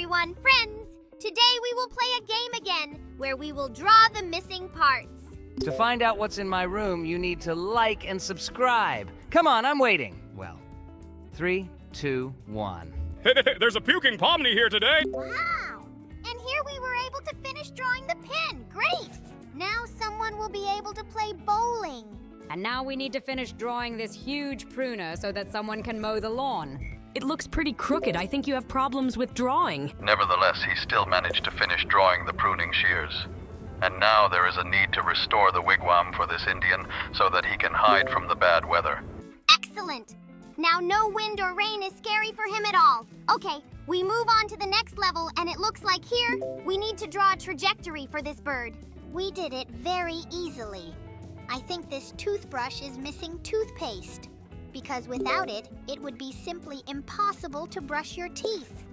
everyone, friends! Today we will play a game again, where we will draw the missing parts. To find out what's in my room, you need to like and subscribe. Come on, I'm waiting. Well, 3, 2, 1. There's a puking Pomni here today! Wow! And here we were able to finish drawing the pin. Great! Now someone will be able to play bowling. And now we need to finish drawing this huge pruner so that someone can mow the lawn. It looks pretty crooked. I think you have problems with drawing. Nevertheless, he still managed to finish drawing the pruning shears. And now there is a need to restore the wigwam for this Indian so that he can hide from the bad weather. Excellent! Now no wind or rain is scary for him at all. Okay, we move on to the next level, and it looks like here, we need to draw a trajectory for this bird. We did it very easily. I think this toothbrush is missing toothpaste, because without it, it would be simply impossible to brush your teeth.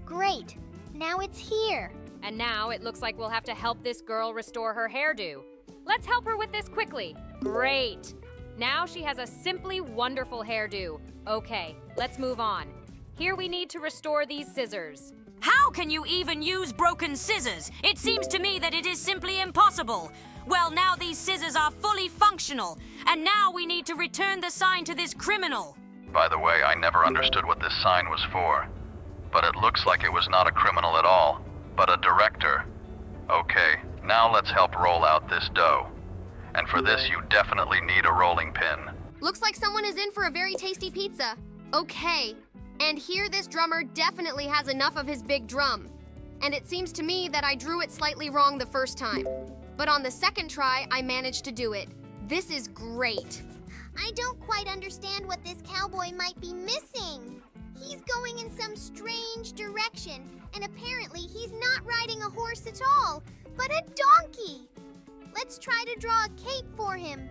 Great, now it's here. And now it looks like we'll have to help this girl restore her hairdo. Let's help her with this quickly. Great. Now she has a simply wonderful hairdo. Okay, let's move on. Here we need to restore these scissors. How can you even use broken scissors? It seems to me that it is simply impossible. Well, now these scissors are fully functional, and now we need to return the sign to this criminal. By the way, I never understood what this sign was for. But it looks like it was not a criminal at all, but a director. Okay, now let's help roll out this dough. And for this, you definitely need a rolling pin. Looks like someone is in for a very tasty pizza. Okay, and here this drummer definitely has enough of his big drum. And it seems to me that I drew it slightly wrong the first time. But on the second try, I managed to do it. This is great. I don't quite understand what this cowboy might be missing. He's going in some strange direction, and apparently he's not riding a horse at all, but a donkey. Let's try to draw a cape for him.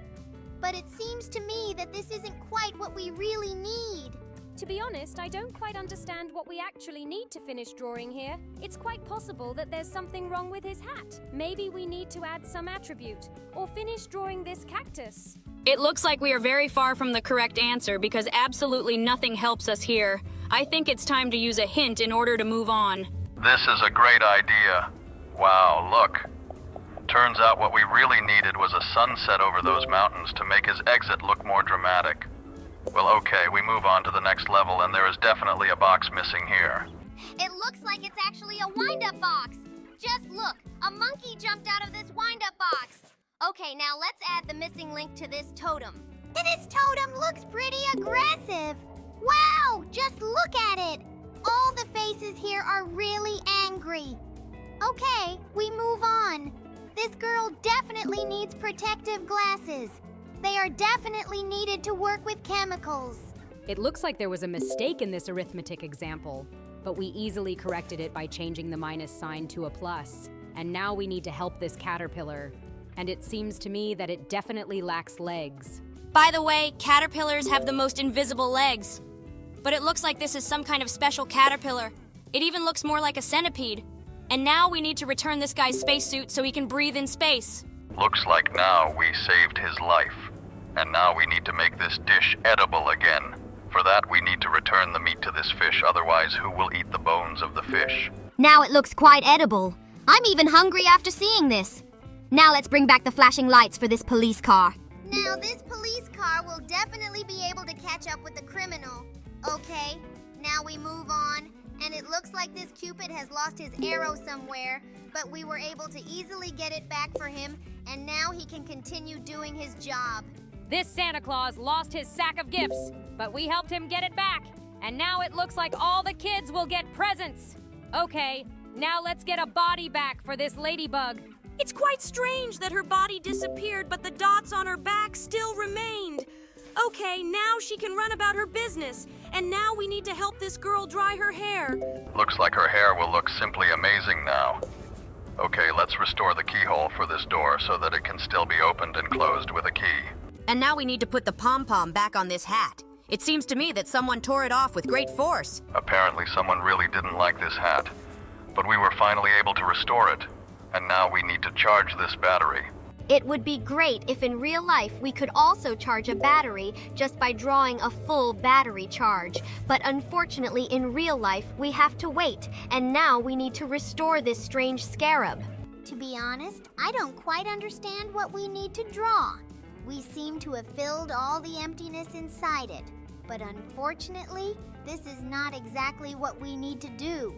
But it seems to me that this isn't quite what we really need. To be honest, I don't quite understand what we actually need to finish drawing here. It's quite possible that there's something wrong with his hat. Maybe we need to add some attribute, or finish drawing this cactus. It looks like we are very far from the correct answer because absolutely nothing helps us here. I think it's time to use a hint in order to move on. This is a great idea. Wow, look. Turns out what we really needed was a sunset over those mountains to make his exit look more dramatic. Well, okay, we move on to the next level, and there is definitely a box missing here. It looks like it's actually a wind-up box. Just look, a monkey jumped out of this wind-up box. Okay, now let's add the missing link to this totem. This totem looks pretty aggressive. Wow, just look at it. All the faces here are really angry. Okay, we move on. This girl definitely needs protective glasses. They are definitely needed to work with chemicals. It looks like there was a mistake in this arithmetic example, but we easily corrected it by changing the minus sign to a plus. And now we need to help this caterpillar. And it seems to me that it definitely lacks legs. By the way, caterpillars have the most invisible legs. But it looks like this is some kind of special caterpillar. It even looks more like a centipede. And now we need to return this guy's spacesuit so he can breathe in space. Looks like now we saved his life. And now we need to make this dish edible again. For that, we need to return the meat to this fish, otherwise who will eat the bones of the fish? Now it looks quite edible. I'm even hungry after seeing this. Now let's bring back the flashing lights for this police car. Now this police car will definitely be able to catch up with the criminal. Okay, now we move on. And it looks like this Cupid has lost his arrow somewhere, but we were able to easily get it back for him, and now he can continue doing his job. This Santa Claus lost his sack of gifts, but we helped him get it back. And now it looks like all the kids will get presents. Okay, now let's get a body back for this ladybug. It's quite strange that her body disappeared, but the dots on her back still remained. Okay, now she can run about her business. And now we need to help this girl dry her hair. Looks like her hair will look simply amazing now. Okay, let's restore the keyhole for this door so that it can still be opened and closed with a key. And now we need to put the pom-pom back on this hat. It seems to me that someone tore it off with great force. Apparently someone really didn't like this hat. But we were finally able to restore it. And now we need to charge this battery. It would be great if in real life we could also charge a battery just by drawing a full battery charge. But unfortunately, in real life, we have to wait, and now we need to restore this strange scarab. To be honest, I don't quite understand what we need to draw. We seem to have filled all the emptiness inside it. But unfortunately, this is not exactly what we need to do.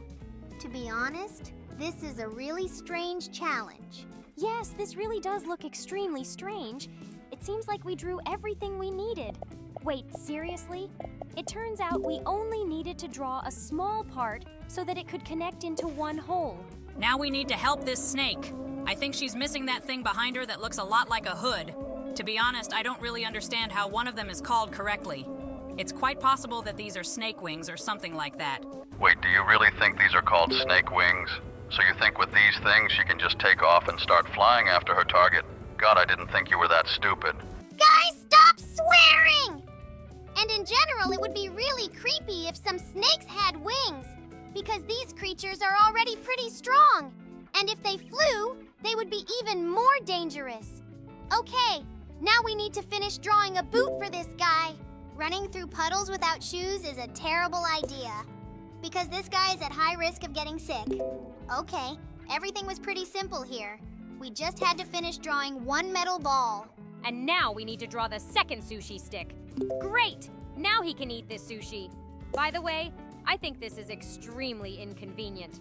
To be honest, this is a really strange challenge. Yes, this really does look extremely strange. It seems like we drew everything we needed. Wait, seriously? It turns out we only needed to draw a small part so that it could connect into one whole. Now we need to help this snake. I think she's missing that thing behind her that looks a lot like a hood. To be honest, I don't really understand how one of them is called correctly. It's quite possible that these are snake wings or something like that. Wait, do you really think these are called snake wings? So you think with these things she can just take off and start flying after her target? God, I didn't think you were that stupid. Guys, stop swearing! And in general, it would be really creepy if some snakes had wings, because these creatures are already pretty strong. And if they flew, they would be even more dangerous. Okay, now we need to finish drawing a boot for this guy. Running through puddles without shoes is a terrible idea, because this guy is at high risk of getting sick. Okay, everything was pretty simple here. We just had to finish drawing one metal ball. And now we need to draw the second sushi stick. Great! Now he can eat this sushi. By the way, I think this is extremely inconvenient.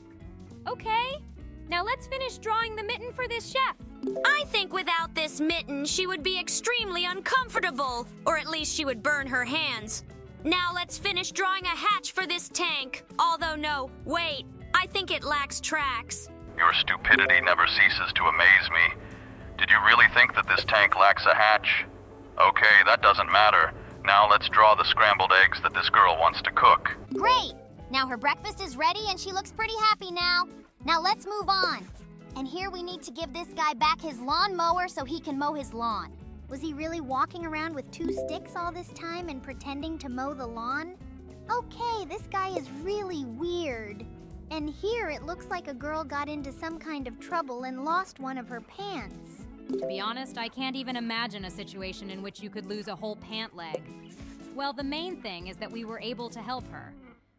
Okay, now let's finish drawing the mitten for this chef. I think without this mitten, she would be extremely uncomfortable. Or at least she would burn her hands. Now let's finish drawing a hatch for this tank. Although no, wait, I think it lacks tracks. Your stupidity never ceases to amaze me. Did you really think that this tank lacks a hatch? Okay, that doesn't matter. Now let's draw the scrambled eggs that this girl wants to cook. Great! Now her breakfast is ready and she looks pretty happy now. Now let's move on. And here we need to give this guy back his lawnmower so he can mow his lawn. Was he really walking around with 2 sticks all this time and pretending to mow the lawn? Okay, this guy is really weird. And here it looks like a girl got into some kind of trouble and lost one of her pants. To be honest, I can't even imagine a situation in which you could lose a whole pant leg. Well, the main thing is that we were able to help her.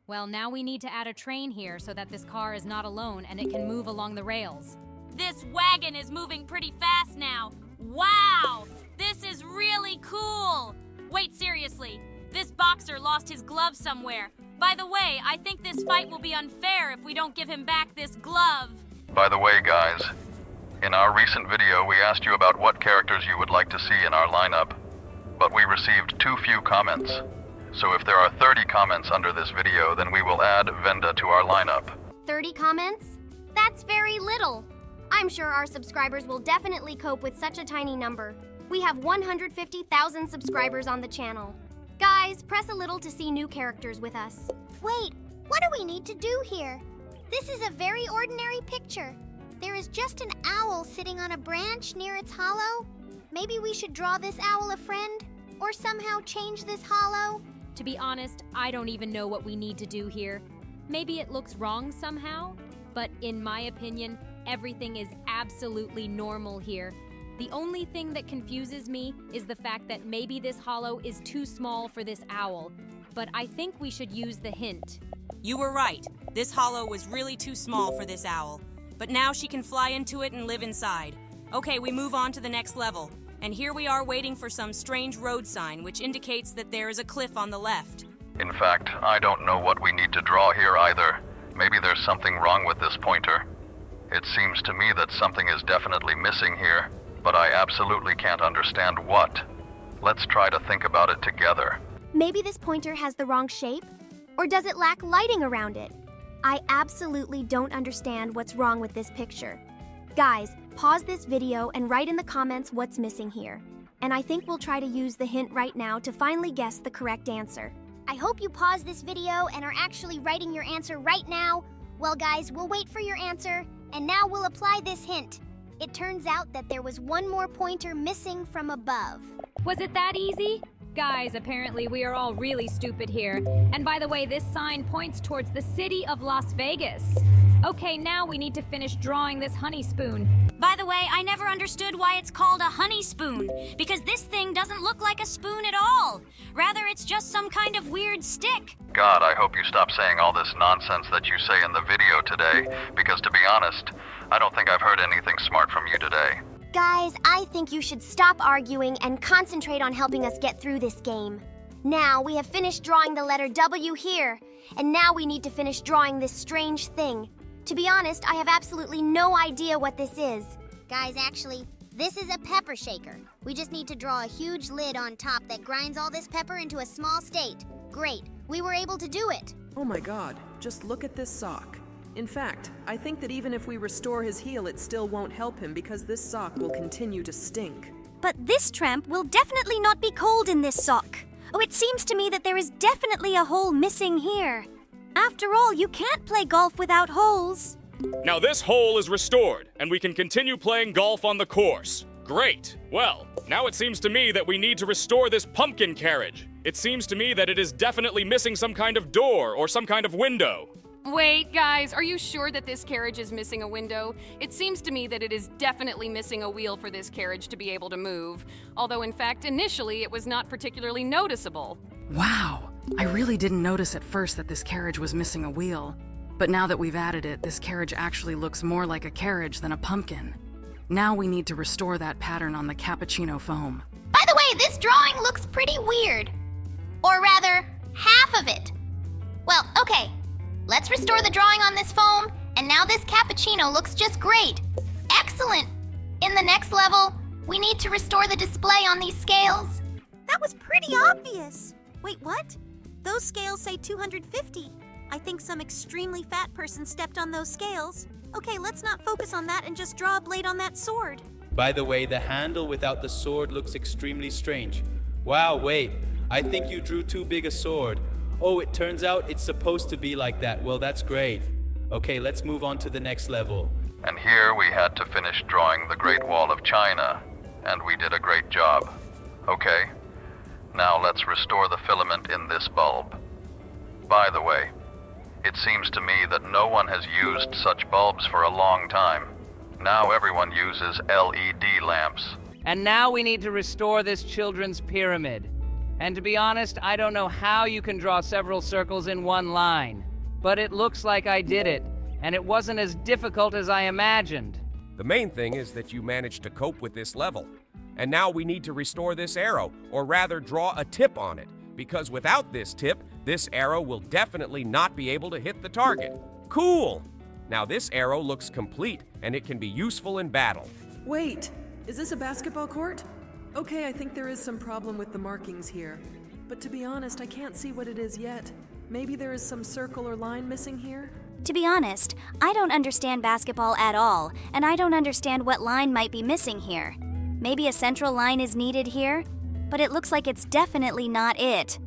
Well, now we need to add a train here so that this car is not alone and it can move along the rails. This wagon is moving pretty fast now. Wow! This is really cool! Wait, seriously, this boxer lost his glove somewhere. By the way, I think this fight will be unfair if we don't give him back this glove. By the way, guys, in our recent video, we asked you about what characters you would like to see in our lineup, but we received too few comments. So if there are 30 comments under this video, then we will add Venda to our lineup. 30 comments? That's very little. I'm sure our subscribers will definitely cope with such a tiny number. We have 150,000 subscribers on the channel. Guys, press a little to see new characters with us. Wait, what do we need to do here? This is a very ordinary picture. There is just an owl sitting on a branch near its hollow. Maybe we should draw this owl a friend, or somehow change this hollow. To be honest, I don't even know what we need to do here. Maybe it looks wrong somehow, but in my opinion, everything is absolutely normal here. The only thing that confuses me is the fact that maybe this hollow is too small for this owl, but I think we should use the hint. You were right. This hollow was really too small for this owl. But now she can fly into it and live inside. Okay, we move on to the next level. And here we are waiting for some strange road sign which indicates that there is a cliff on the left. In fact, I don't know what we need to draw here either. Maybe there's something wrong with this pointer. It seems to me that something is definitely missing here, but I absolutely can't understand what. Let's try to think about it together. Maybe this pointer has the wrong shape? Or does it lack lighting around it? I absolutely don't understand what's wrong with this picture. Guys, pause this video and write in the comments what's missing here. And I think we'll try to use the hint right now to finally guess the correct answer. I hope you pause this video and are actually writing your answer right now. Well, guys, we'll wait for your answer, and now we'll apply this hint. It turns out that there was one more pointer missing from above. Was it that easy? Guys, apparently we are all really stupid here. And by the way, this sign points towards the city of Las Vegas. Okay, now we need to finish drawing this honey spoon. By the way, I never understood why it's called a honey spoon, because this thing doesn't look like a spoon at all. Rather, it's just some kind of weird stick. God, I hope you stop saying all this nonsense that you say in the video today, because to be honest, I don't think I've heard anything smart from you today. Guys, I think you should stop arguing and concentrate on helping us get through this game. Now, we have finished drawing the letter W here, and now we need to finish drawing this strange thing. To be honest, I have absolutely no idea what this is. Guys, actually, this is a pepper shaker. We just need to draw a huge lid on top that grinds all this pepper into a small state. Great, we were able to do it. Oh my god, just look at this sock. In fact, I think that even if we restore his heel, it still won't help him because this sock will continue to stink. But this tramp will definitely not be cold in this sock. Oh, it seems to me that there is definitely a hole missing here. After all, you can't play golf without holes. Now this hole is restored, and we can continue playing golf on the course. Great. Well, now it seems to me that we need to restore this pumpkin carriage. It seems to me that it is definitely missing some kind of door or some kind of window. Wait, guys, are you sure that this carriage is missing a window? It seems to me that it is definitely missing a wheel for this carriage to be able to move. Although, in fact, initially it was not particularly noticeable. Wow, I really didn't notice at first that this carriage was missing a wheel. But now that we've added it, this carriage actually looks more like a carriage than a pumpkin. Now we need to restore that pattern on the cappuccino foam. By the way, this drawing looks pretty weird. Or rather, half of it. Well, okay. Let's restore the drawing on this foam, and now this cappuccino looks just great. Excellent! In the next level, we need to restore the display on these scales. That was pretty obvious. Wait, what? Those scales say 250. I think some extremely fat person stepped on those scales. Okay, let's not focus on that and just draw a blade on that sword. By the way, the handle without the sword looks extremely strange. Wow, wait. I think you drew too big a sword. Oh, it turns out it's supposed to be like that. Well, that's great. Okay, let's move on to the next level. And here we had to finish drawing the Great Wall of China, and we did a great job. Okay, now let's restore the filament in this bulb. By the way, it seems to me that no one has used such bulbs for a long time. Now everyone uses LED lamps. And now we need to restore this children's pyramid. And to be honest, I don't know how you can draw several circles in one line. But it looks like I did it, and it wasn't as difficult as I imagined. The main thing is that you managed to cope with this level. And now we need to restore this arrow, or rather draw a tip on it, because without this tip, this arrow will definitely not be able to hit the target. Cool! Now this arrow looks complete, and it can be useful in battle. Wait, is this a basketball court? Okay, I think there is some problem with the markings here. But to be honest, I can't see what it is yet. Maybe there is some circle or line missing here? To be honest, I don't understand basketball at all, and I don't understand what line might be missing here. Maybe a central line is needed here, but it looks like it's definitely not it.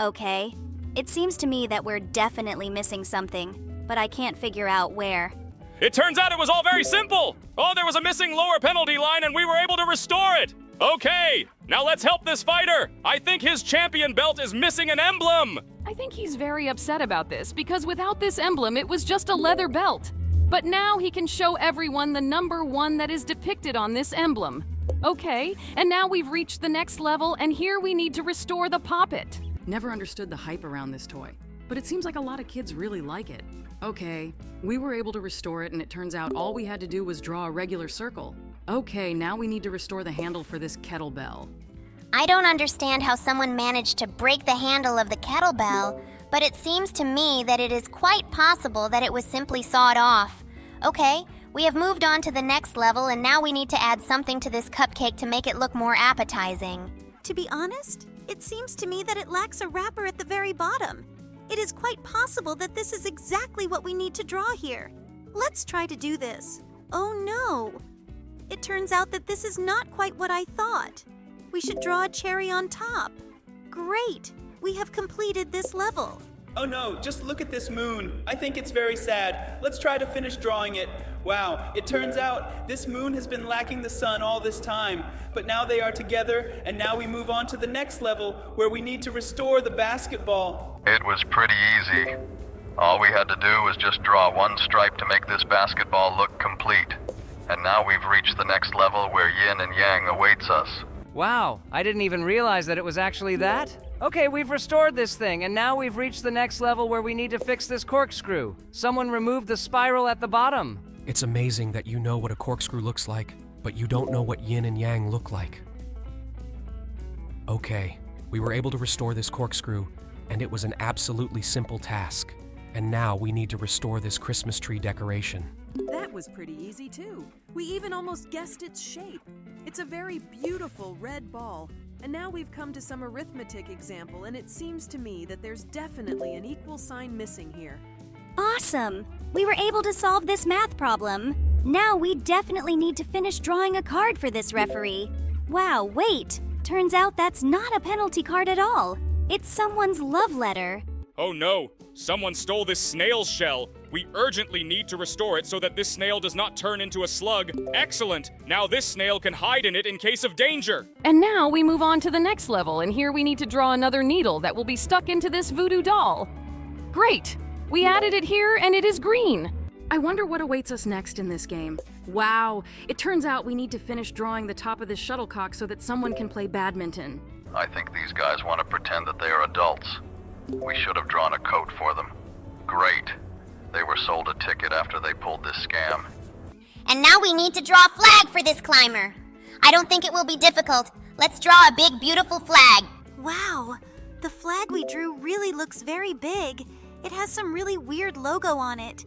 Okay, it seems to me that we're definitely missing something, but I can't figure out where. It turns out it was all very simple! Oh, there was a missing lower penalty line and we were able to restore it! Okay, now let's help this fighter! I think his champion belt is missing an emblem! I think he's very upset about this because without this emblem, it was just a leather belt. But now he can show everyone the number 1 that is depicted on this emblem. Okay, and now we've reached the next level, and here we need to restore the poppet. Never understood the hype around this toy, but it seems like a lot of kids really like it. Okay, we were able to restore it, and it turns out all we had to do was draw a regular circle. Okay, now we need to restore the handle for this kettlebell. I don't understand how someone managed to break the handle of the kettlebell, but it seems to me that it is quite possible that it was simply sawed off. Okay, we have moved on to the next level, and now we need to add something to this cupcake to make it look more appetizing. To be honest, it seems to me that it lacks a wrapper at the very bottom. It is quite possible that this is exactly what we need to draw here. Let's try to do this. Oh no! It turns out that this is not quite what I thought. We should draw a cherry on top. Great! We have completed this level. Oh no, just look at this moon. I think it's very sad. Let's try to finish drawing it. Wow, it turns out this moon has been lacking the sun all this time, but now they are together, and now we move on to the next level where we need to restore the basketball. It was pretty easy. All we had to do was just draw one stripe to make this basketball look complete. And now we've reached the next level where yin and yang awaits us. Wow, I didn't even realize that it was actually that. Okay, we've restored this thing, and now we've reached the next level where we need to fix this corkscrew. Someone removed the spiral at the bottom. It's amazing that you know what a corkscrew looks like, but you don't know what yin and yang look like. Okay, we were able to restore this corkscrew, and it was an absolutely simple task. And now we need to restore this Christmas tree decoration. That was pretty easy too. We even almost guessed its shape. It's a very beautiful red ball. And now we've come to some arithmetic example, and it seems to me that there's definitely an equal sign missing here. Awesome! We were able to solve this math problem. Now we definitely need to finish drawing a card for this referee. Wow, wait! Turns out that's not a penalty card at all. It's someone's love letter. Oh no! Someone stole this snail's shell! We urgently need to restore it so that this snail does not turn into a slug. Excellent! Now this snail can hide in it in case of danger! And now we move on to the next level, and here we need to draw another needle that will be stuck into this voodoo doll. Great! We added it here, and it is green. I wonder what awaits us next in this game. Wow, it turns out we need to finish drawing the top of this shuttlecock so that someone can play badminton. I think these guys want to pretend that they are adults. We should have drawn a coat for them. Great. They were sold a ticket after they pulled this scam. And now we need to draw a flag for this climber. I don't think it will be difficult. Let's draw a big, beautiful flag. Wow, the flag we drew really looks very big. It has some really weird logo on it.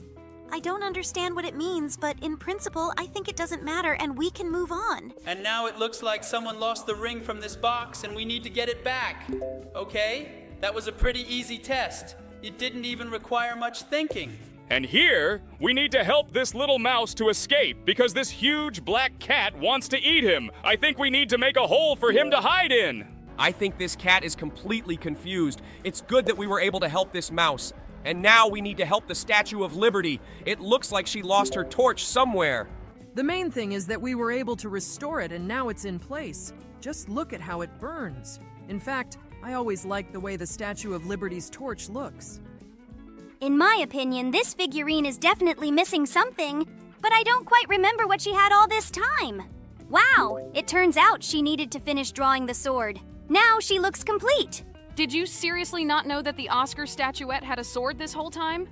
I don't understand what it means, but in principle, I think it doesn't matter and we can move on. And now it looks like someone lost the ring from this box and we need to get it back. Okay? That was a pretty easy test. It didn't even require much thinking. And here, we need to help this little mouse to escape because this huge black cat wants to eat him. I think we need to make a hole for him to hide in. I think this cat is completely confused. It's good that we were able to help this mouse. And now we need to help the Statue of Liberty. It looks like she lost her torch somewhere. The main thing is that we were able to restore it and now it's in place. Just look at how it burns. In fact, I always liked the way the Statue of Liberty's torch looks. In my opinion, this figurine is definitely missing something, but I don't quite remember what she had all this time. Wow, it turns out she needed to finish drawing the sword. Now she looks complete. Did you seriously not know that the Oscar statuette had a sword this whole time?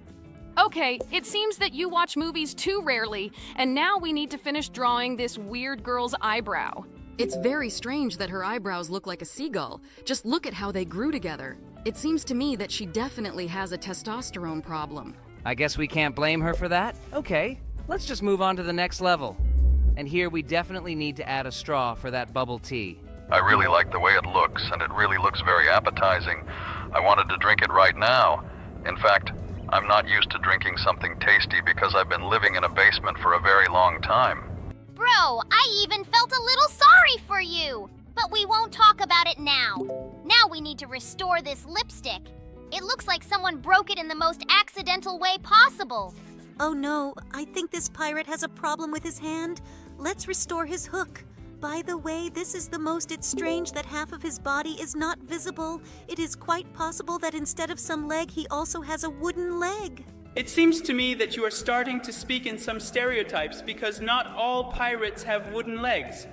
Okay, it seems that you watch movies too rarely, and now we need to finish drawing this weird girl's eyebrow. It's very strange that her eyebrows look like a seagull. Just look at how they grew together. It seems to me that she definitely has a testosterone problem. I guess we can't blame her for that. Okay, let's just move on to the next level. And here we definitely need to add a straw for that bubble tea. I really like the way it looks, and it really looks very appetizing. I wanted to drink it right now. In fact, I'm not used to drinking something tasty because I've been living in a basement for a very long time. Bro, I even felt a little sorry for you. But we won't talk about it now. Now we need to restore this lipstick. It looks like someone broke it in the most accidental way possible. Oh no, I think this pirate has a problem with his hand. Let's restore his hook. By the way, this is the most it's strange that half of his body is not visible. It is quite possible that instead of some leg, he also has a wooden leg. It seems to me that you are starting to speak in some stereotypes because not all pirates have wooden legs.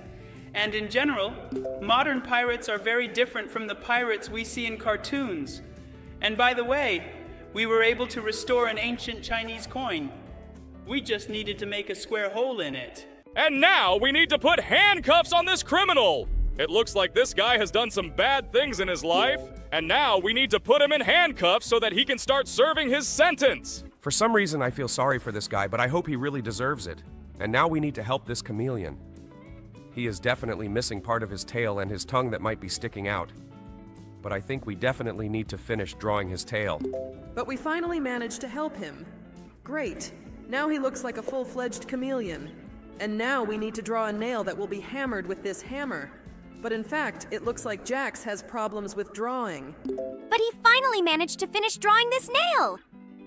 And in general, modern pirates are very different from the pirates we see in cartoons. And by the way, we were able to restore an ancient Chinese coin. We just needed to make a square hole in it. And now we need to put handcuffs on this criminal! It looks like this guy has done some bad things in his life, and now we need to put him in handcuffs so that he can start serving his sentence! For some reason, I feel sorry for this guy, but I hope he really deserves it. And now we need to help this chameleon. He is definitely missing part of his tail and his tongue that might be sticking out. But I think we definitely need to finish drawing his tail. But we finally managed to help him. Great. Now he looks like a full-fledged chameleon. And now we need to draw a nail that will be hammered with this hammer. But in fact, it looks like Jax has problems with drawing. But he finally managed to finish drawing this nail!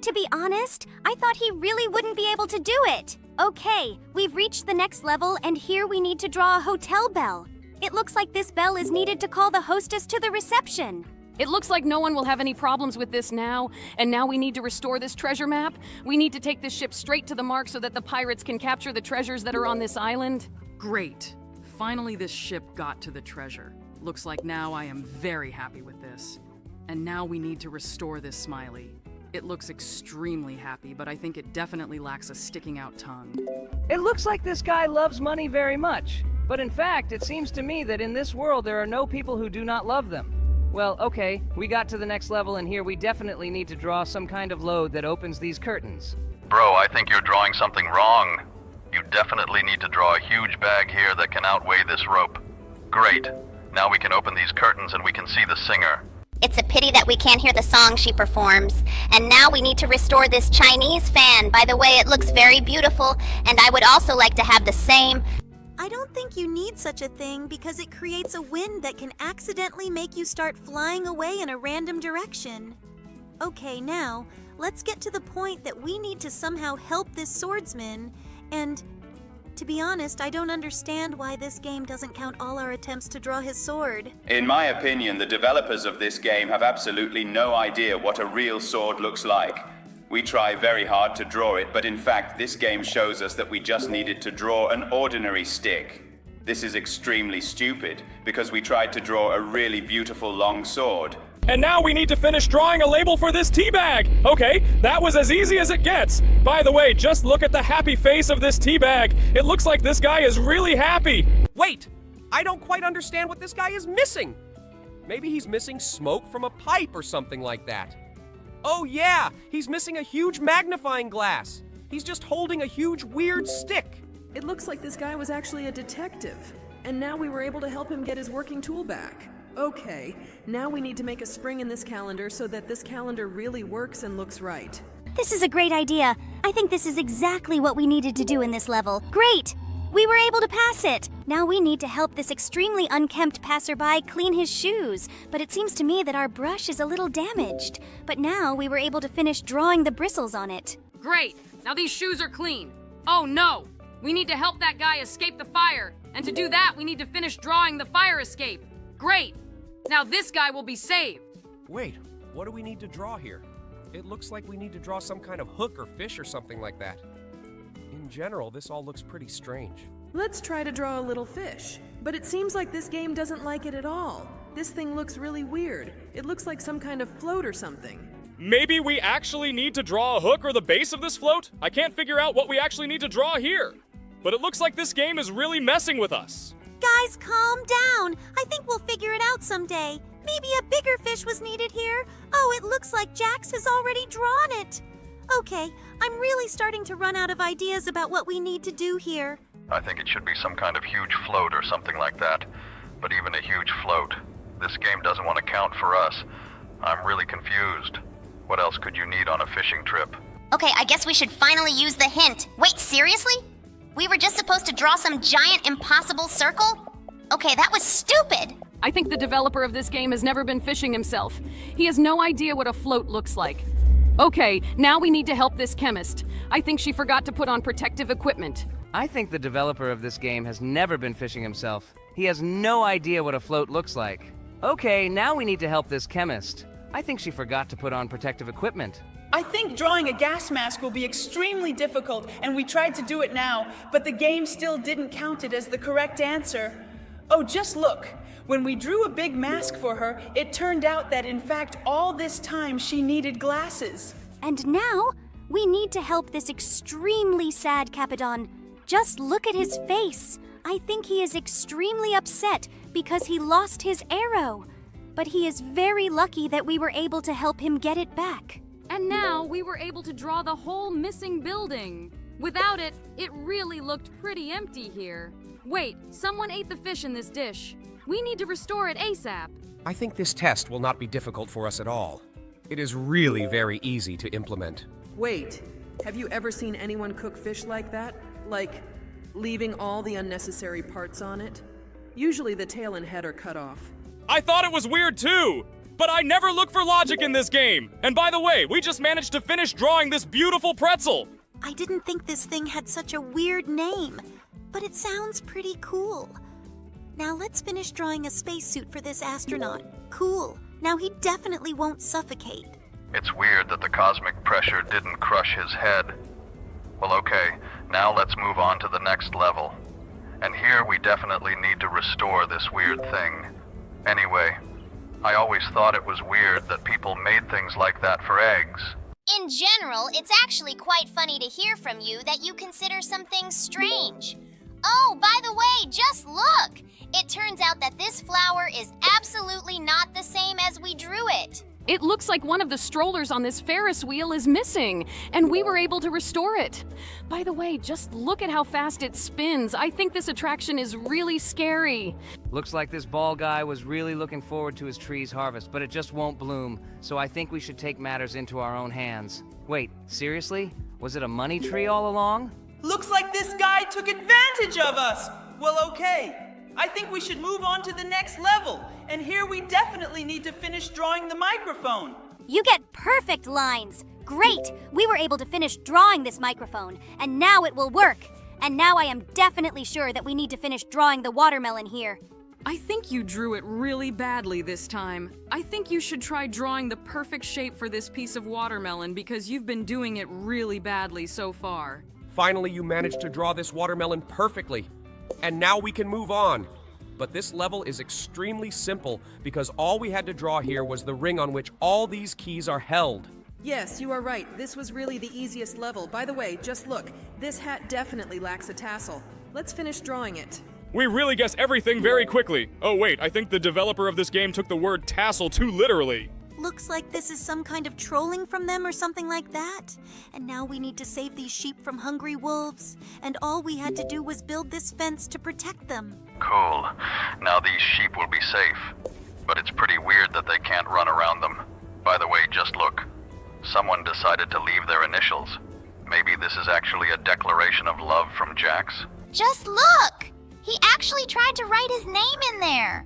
To be honest, I thought he really wouldn't be able to do it. Okay, we've reached the next level, and here we need to draw a hotel bell. It looks like this bell is needed to call the hostess to the reception. It looks like no one will have any problems with this now, and now we need to restore this treasure map. We need to take this ship straight to the mark so that the pirates can capture the treasures that are on this island. Great. Finally, this ship got to the treasure. Looks like now I am very happy with this. And now we need to restore this smiley. It looks extremely happy, but I think it definitely lacks a sticking out tongue. It looks like this guy loves money very much. But in fact, it seems to me that in this world there are no people who do not love them. Well, okay, we got to the next level, and here we definitely need to draw some kind of load that opens these curtains. Bro, I think you're drawing something wrong. You definitely need to draw a huge bag here that can outweigh this rope. Great. Now we can open these curtains and we can see the singer. It's a pity that we can't hear the song she performs. And now we need to restore this Chinese fan. By the way, it looks very beautiful, and I would also like to have the same. I don't think you need such a thing because it creates a wind that can accidentally make you start flying away in a random direction. Okay, now, let's get to the point that we need to somehow help this swordsman, and to be honest, I don't understand why this game doesn't count all our attempts to draw his sword. In my opinion, the developers of this game have absolutely no idea what a real sword looks like. We try very hard to draw it, but in fact, this game shows us that we just needed to draw an ordinary stick. This is extremely stupid, because we tried to draw a really beautiful long sword. And now we need to finish drawing a label for this tea bag. Okay, that was as easy as it gets. By the way, just look at the happy face of this tea bag. It looks like this guy is really happy. Wait! I don't quite understand what this guy is missing. Maybe he's missing smoke from a pipe or something like that. Oh yeah, he's missing a huge magnifying glass. He's just holding a huge weird stick. It looks like this guy was actually a detective, and now we were able to help him get his working tool back. Okay, now we need to make a spring in this calendar so that this calendar really works and looks right. This is a great idea. I think this is exactly what we needed to do in this level. Great! We were able to pass it! Now we need to help this extremely unkempt passerby clean his shoes, but it seems to me that our brush is a little damaged. But now we were able to finish drawing the bristles on it. Great! Now these shoes are clean. Oh no! We need to help that guy escape the fire, and to do that we need to finish drawing the fire escape. Great! Now this guy will be saved. Wait, what do we need to draw here? It looks like we need to draw some kind of hook or fish or something like that. In general, this all looks pretty strange. Let's try to draw a little fish. But it seems like this game doesn't like it at all. This thing looks really weird. It looks like some kind of float or something. Maybe we actually need to draw a hook or the base of this float? I can't figure out what we actually need to draw here. But it looks like this game is really messing with us. Guys, calm down. I think we'll figure it out someday. Maybe a bigger fish was needed here. Oh, it looks like Jax has already drawn it. Okay, I'm really starting to run out of ideas about what we need to do here. I think it should be some kind of huge float or something like that. But even a huge float, this game doesn't want to count for us. I'm really confused. What else could you need on a fishing trip? Okay, I guess we should finally use the hint. Wait, seriously? We were just supposed to draw some giant impossible circle? Okay, that was stupid! I think the developer of this game has never been fishing himself. He has no idea what a float looks like. Okay, now we need to help this chemist. I think she forgot to put on protective equipment. I think the developer of this game has never been fishing himself. He has no idea what a float looks like. Okay, now we need to help this chemist. I think she forgot to put on protective equipment. I think drawing a gas mask will be extremely difficult, and we tried to do it now, but the game still didn't count it as the correct answer. Oh, just look. When we drew a big mask for her, it turned out that in fact all this time she needed glasses. And now, we need to help this extremely sad Capadon. Just look at his face. I think he is extremely upset because he lost his arrow. But he is very lucky that we were able to help him get it back. And now we were able to draw the whole missing building. Without it, it really looked pretty empty here. Wait, someone ate the fish in this dish. We need to restore it ASAP. I think this test will not be difficult for us at all. It is really very easy to implement. Wait, have you ever seen anyone cook fish like that? Like, leaving all the unnecessary parts on it? Usually the tail and head are cut off. I thought it was weird too! But I never look for logic in this game! And by the way, we just managed to finish drawing this beautiful pretzel! I didn't think this thing had such a weird name, but it sounds pretty cool. Now let's finish drawing a spacesuit for this astronaut. Cool. Now he definitely won't suffocate. It's weird that the cosmic pressure didn't crush his head. Well, okay, now let's move on to the next level. And here we definitely need to restore this weird thing. Anyway, I always thought it was weird that people made things like that for eggs. In general, it's actually quite funny to hear from you that you consider some things strange. Oh, by the way, just look! It turns out that this flower is absolutely not the same as we drew it. It looks like one of the strollers on this Ferris wheel is missing, and we were able to restore it. By the way, just look at how fast it spins. I think this attraction is really scary. Looks like this ball guy was really looking forward to his tree's harvest, but it just won't bloom, so I think we should take matters into our own hands. Wait, seriously? Was it a money tree all along? Looks like this guy took advantage of us! Well, okay. I think we should move on to the next level. And here we definitely need to finish drawing the microphone. You get perfect lines. Great! We were able to finish drawing this microphone, and now it will work. And now I am definitely sure that we need to finish drawing the watermelon here. I think you drew it really badly this time. I think you should try drawing the perfect shape for this piece of watermelon because you've been doing it really badly so far. Finally, you managed to draw this watermelon perfectly. And now we can move on. But this level is extremely simple because all we had to draw here was the ring on which all these keys are held. Yes, you are right. This was really the easiest level. By the way, just look. This hat definitely lacks a tassel. Let's finish drawing it. We really guess everything very quickly. Oh wait, I think the developer of this game took the word tassel too literally. Looks like this is some kind of trolling from them or something like that. And now we need to save these sheep from hungry wolves. And all we had to do was build this fence to protect them. Cool. Now these sheep will be safe. But it's pretty weird that they can't run around them. By the way, just look. Someone decided to leave their initials. Maybe this is actually a declaration of love from Jax? Just look! He actually tried to write his name in there.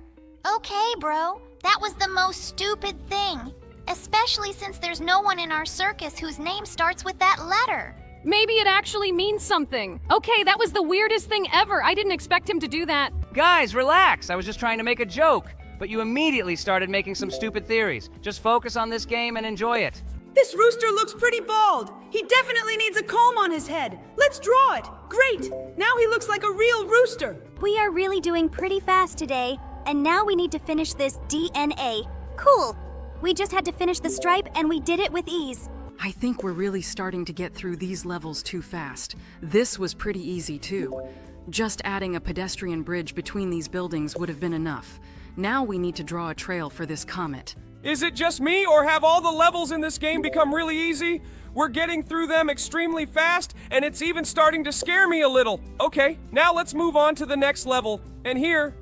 Okay, bro. That was the most stupid thing. Especially since there's no one in our circus whose name starts with that letter. Maybe it actually means something. Okay, that was the weirdest thing ever. I didn't expect him to do that. Guys, relax. I was just trying to make a joke. But you immediately started making some stupid theories. Just focus on this game and enjoy it. This rooster looks pretty bald. He definitely needs a comb on his head. Let's draw it. Great. Now he looks like a real rooster. We are really doing pretty fast today. And now we need to finish this DNA. Cool. We just had to finish the stripe and we did it with ease. I think we're really starting to get through these levels too fast. This was pretty easy too. Just adding a pedestrian bridge between these buildings would have been enough. Now we need to draw a trail for this comet. Is it just me, or have all the levels in this game become really easy? We're getting through them extremely fast, and it's even starting to scare me a little. Okay, now let's move on to the next level. And here,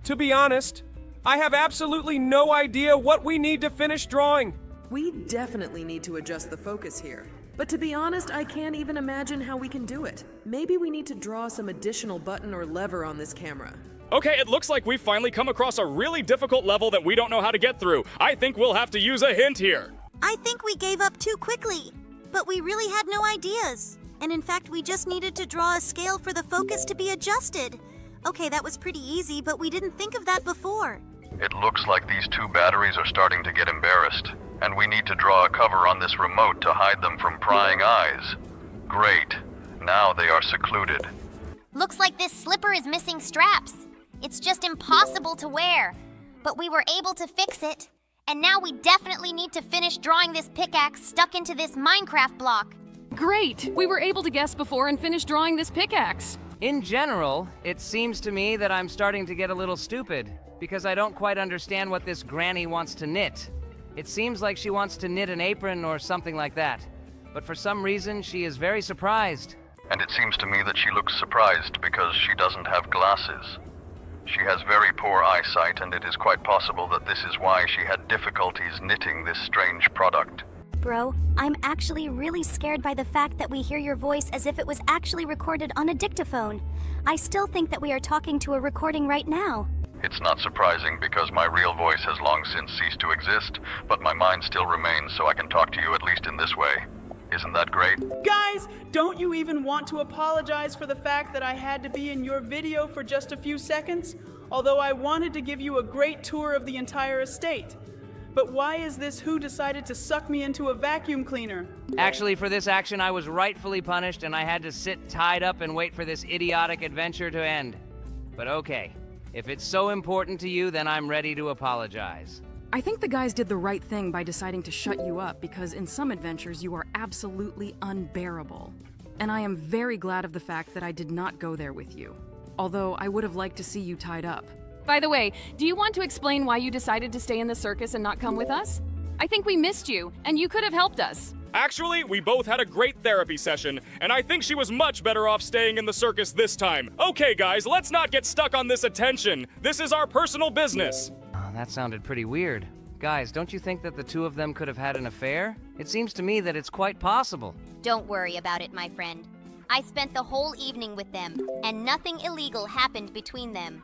to be honest, I have absolutely no idea what we need to finish drawing. We definitely need to adjust the focus here. But to be honest, I can't even imagine how we can do it. Maybe we need to draw some additional button or lever on this camera. Okay, it looks like we've finally come across a really difficult level that we don't know how to get through. I think we'll have to use a hint here. I think we gave up too quickly, but we really had no ideas. And in fact, we just needed to draw a scale for the focus to be adjusted. Okay, that was pretty easy, but we didn't think of that before. It looks like these two batteries are starting to get embarrassed, and we need to draw a cover on this remote to hide them from prying eyes. Great. Now they are secluded. Looks like this slipper is missing straps. It's just impossible to wear. But we were able to fix it. And now we definitely need to finish drawing this pickaxe stuck into this Minecraft block. Great! We were able to guess before and finish drawing this pickaxe. In general, it seems to me that I'm starting to get a little stupid, because I don't quite understand what this granny wants to knit. It seems like she wants to knit an apron or something like that. But for some reason, she is very surprised. And it seems to me that she looks surprised because she doesn't have glasses. She has very poor eyesight, and it is quite possible that this is why she had difficulties knitting this strange product. Bro, I'm actually really scared by the fact that we hear your voice as if it was actually recorded on a dictaphone. I still think that we are talking to a recording right now. It's not surprising because my real voice has long since ceased to exist, but my mind still remains, so I can talk to you at least in this way. Isn't that great? Guys, don't you even want to apologize for the fact that I had to be in your video for just a few seconds? Although I wanted to give you a great tour of the entire estate. But why is this who decided to suck me into a vacuum cleaner? Actually, for this action, I was rightfully punished and I had to sit tied up and wait for this idiotic adventure to end. But okay, if it's so important to you, then I'm ready to apologize. I think the guys did the right thing by deciding to shut you up because in some adventures you are absolutely unbearable. And I am very glad of the fact that I did not go there with you. Although I would have liked to see you tied up. By the way, do you want to explain why you decided to stay in the circus and not come with us? I think we missed you, and you could have helped us. Actually, we both had a great therapy session, and I think she was much better off staying in the circus this time. Okay, guys, let's not get stuck on this attention. This is our personal business. Oh, that sounded pretty weird. Guys, don't you think that the two of them could have had an affair? It seems to me that it's quite possible. Don't worry about it, my friend. I spent the whole evening with them, and nothing illegal happened between them.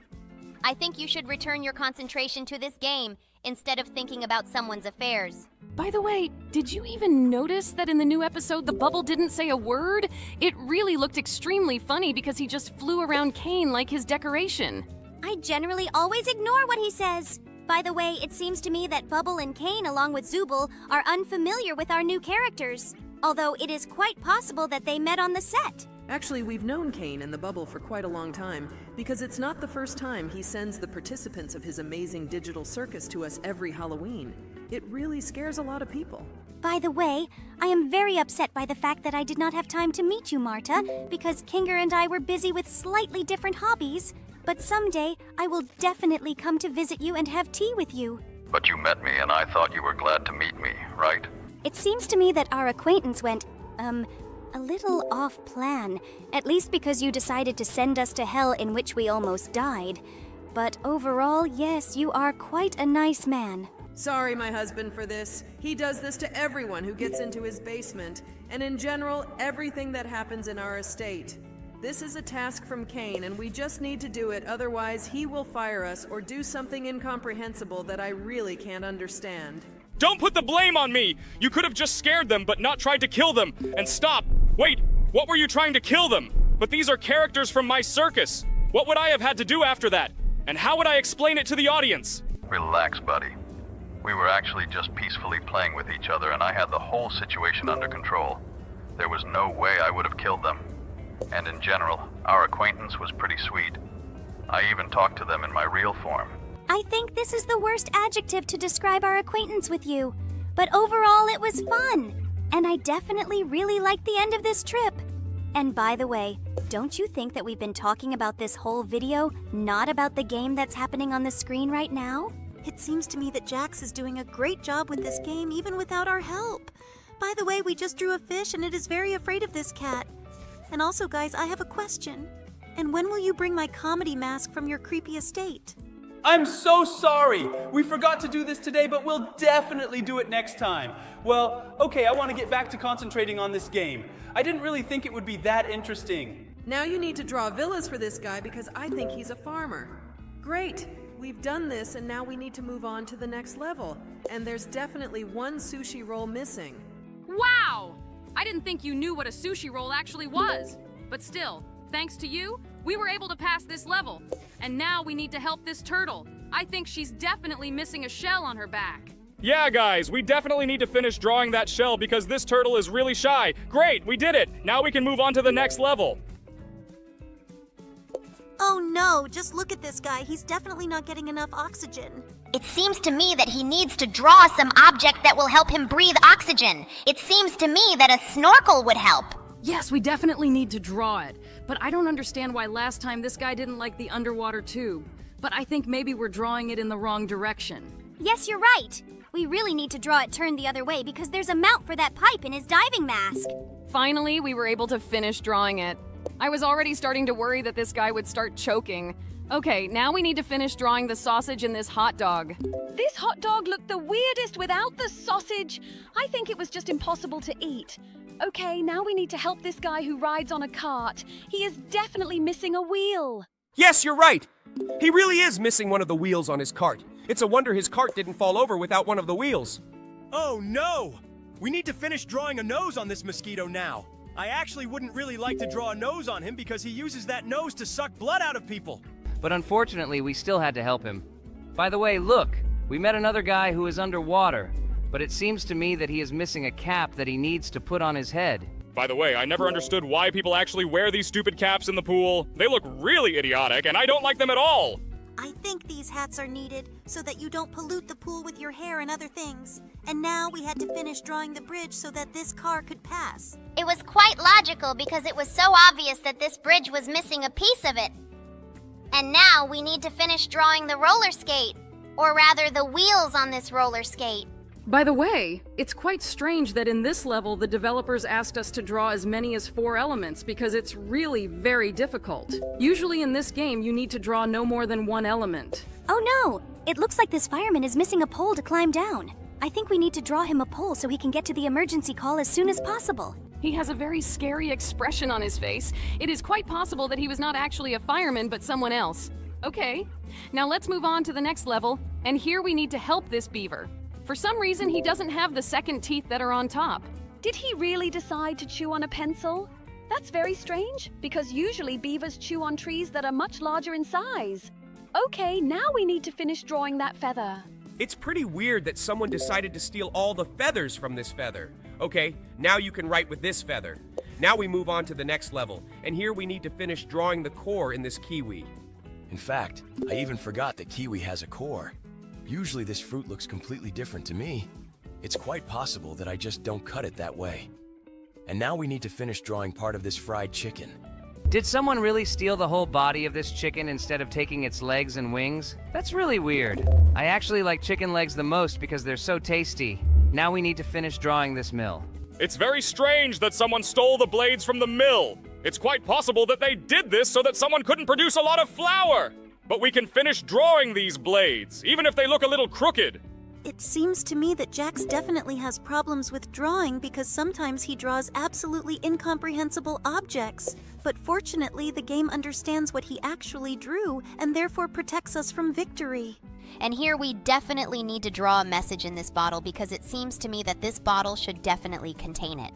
I think you should return your concentration to this game instead of thinking about someone's affairs. By the way, did you even notice that in the new episode the bubble didn't say a word? It really looked extremely funny because he just flew around Kane like his decoration. I generally always ignore what he says. By the way, it seems to me that Bubble and Kane, along with Zooble, are unfamiliar with our new characters. Although it is quite possible that they met on the set. Actually, we've known Kane and the Bubble for quite a long time, because it's not the first time he sends the participants of his amazing digital circus to us every Halloween. It really scares a lot of people. By the way, I am very upset by the fact that I did not have time to meet you, Marta, because Kinger and I were busy with slightly different hobbies. But someday, I will definitely come to visit you and have tea with you. But you met me and I thought you were glad to meet me, right? It seems to me that our acquaintance went, a little off-plan, at least because you decided to send us to hell in which we almost died. But overall, yes, you are quite a nice man. Sorry, my husband, for this. He does this to everyone who gets into his basement, and in general, everything that happens in our estate. This is a task from Kane, and we just need to do it, otherwise he will fire us or do something incomprehensible that I really can't understand. Don't put the blame on me! You could have just scared them, but not tried to kill them. And stop! Wait, what were you trying to kill them? But these are characters from my circus. What would I have had to do after that? And how would I explain it to the audience? Relax, buddy. We were actually just peacefully playing with each other, and I had the whole situation under control. There was no way I would have killed them. And in general, our acquaintance was pretty sweet. I even talked to them in my real form. I think this is the worst adjective to describe our acquaintance with you. But overall, it was fun. And I definitely really liked the end of this trip. And by the way, don't you think that we've been talking about this whole video, not about the game that's happening on the screen right now? It seems to me that Jax is doing a great job with this game even without our help. By the way, we just drew a fish and it is very afraid of this cat. And also, guys, I have a question. And when will you bring my comedy mask from your creepy estate? I'm so sorry. We forgot to do this today, but we'll definitely do it next time. Well, okay, I want to get back to concentrating on this game. I didn't really think it would be that interesting. Now you need to draw villas for this guy because I think he's a farmer. Great. We've done this and now we need to move on to the next level. And there's definitely one sushi roll missing. Wow! I didn't think you knew what a sushi roll actually was. But still, thanks to you, we were able to pass this level. And now we need to help this turtle. I think she's definitely missing a shell on her back. Yeah, guys, we definitely need to finish drawing that shell because this turtle is really shy. Great, we did it! Now we can move on to the next level. Oh no, just look at this guy. He's definitely not getting enough oxygen. It seems to me that he needs to draw some object that will help him breathe oxygen. It seems to me that a snorkel would help. Yes, we definitely need to draw it. But I don't understand why last time this guy didn't like the underwater tube. But I think maybe we're drawing it in the wrong direction. Yes, you're right. We really need to draw it turned the other way because there's a mount for that pipe in his diving mask. Finally, we were able to finish drawing it. I was already starting to worry that this guy would start choking. Okay, now we need to finish drawing the sausage in this hot dog. This hot dog looked the weirdest without the sausage. I think it was just impossible to eat. Okay, now we need to help this guy who rides on a cart. He is definitely missing a wheel. Yes, you're right. He really is missing one of the wheels on his cart. It's a wonder his cart didn't fall over without one of the wheels. Oh no! We need to finish drawing a nose on this mosquito now. I actually wouldn't really like to draw a nose on him because he uses that nose to suck blood out of people. But unfortunately, we still had to help him. By the way, look, We met another guy who is underwater, but it seems to me that he is missing a cap that he needs to put on his head. By the way, I never understood why people actually wear these stupid caps in the pool. They look really idiotic, and I don't like them at all. I think these hats are needed so that you don't pollute the pool with your hair and other things. And now we had to finish drawing the bridge so that this car could pass. It was quite logical because it was so obvious that this bridge was missing a piece of it. And now we need to finish drawing the roller skate, or rather the wheels on this roller skate. By the way, it's quite strange that in this level the developers asked us to draw as many as 4 elements because it's really very difficult. Usually in this game you need to draw no more than 1 element. Oh no! It looks like this fireman is missing a pole to climb down. I think we need to draw him a pole so he can get to the emergency call as soon as possible. He has a very scary expression on his face. It is quite possible that he was not actually a fireman, but someone else. Okay, now let's move on to the next level, and here we need to help this beaver. For some reason, he doesn't have the second teeth that are on top. Did he really decide to chew on a pencil? That's very strange, because usually beavers chew on trees that are much larger in size. Okay, now we need to finish drawing that feather. It's pretty weird that someone decided to steal all the feathers from this feather. Okay, now you can write with this feather. Now we move on to the next level, and here we need to finish drawing the core in this kiwi. In fact, I even forgot that kiwi has a core. Usually this fruit looks completely different to me. It's quite possible that I just don't cut it that way. And now we need to finish drawing part of this fried chicken. Did someone really steal the whole body of this chicken instead of taking its legs and wings? That's really weird. I actually like chicken legs the most because they're so tasty. Now we need to finish drawing this mill. It's very strange that someone stole the blades from the mill. It's quite possible that they did this so that someone couldn't produce a lot of flour. But we can finish drawing these blades, even if they look a little crooked. It seems to me that Jax definitely has problems with drawing because sometimes he draws absolutely incomprehensible objects. But fortunately, the game understands what he actually drew and therefore protects us from victory. And here we definitely need to draw a message in this bottle because it seems to me that this bottle should definitely contain it.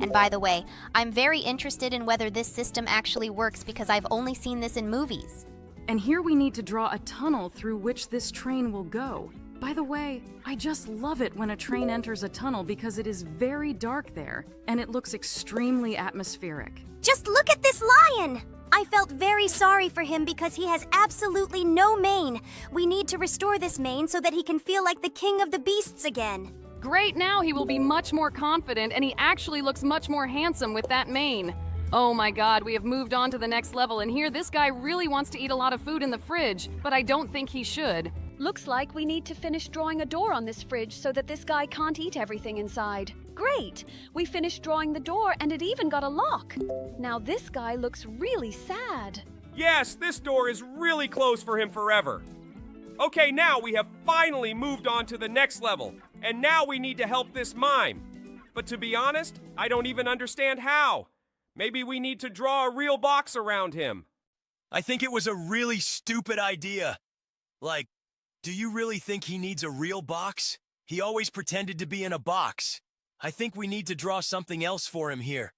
And by the way, I'm very interested in whether this system actually works because I've only seen this in movies. And here we need to draw a tunnel through which this train will go. By the way, I just love it when a train enters a tunnel because it is very dark there, and it looks extremely atmospheric. Just look at this lion! I felt very sorry for him because he has absolutely no mane. We need to restore this mane so that he can feel like the king of the beasts again. Great, now he will be much more confident, and he actually looks much more handsome with that mane. Oh my god, we have moved on to the next level, and here this guy really wants to eat a lot of food in the fridge, but I don't think he should. Looks like we need to finish drawing a door on this fridge so that this guy can't eat everything inside. Great! We finished drawing the door and it even got a lock. Now this guy looks really sad. Yes, this door is really closed for him forever. Okay, now we have finally moved on to the next level, and now we need to help this mime. But to be honest, I don't even understand how. Maybe we need to draw a real box around him. I think it was a really stupid idea. Like, do you really think he needs a real box? He always pretended to be in a box. I think we need to draw something else for him here.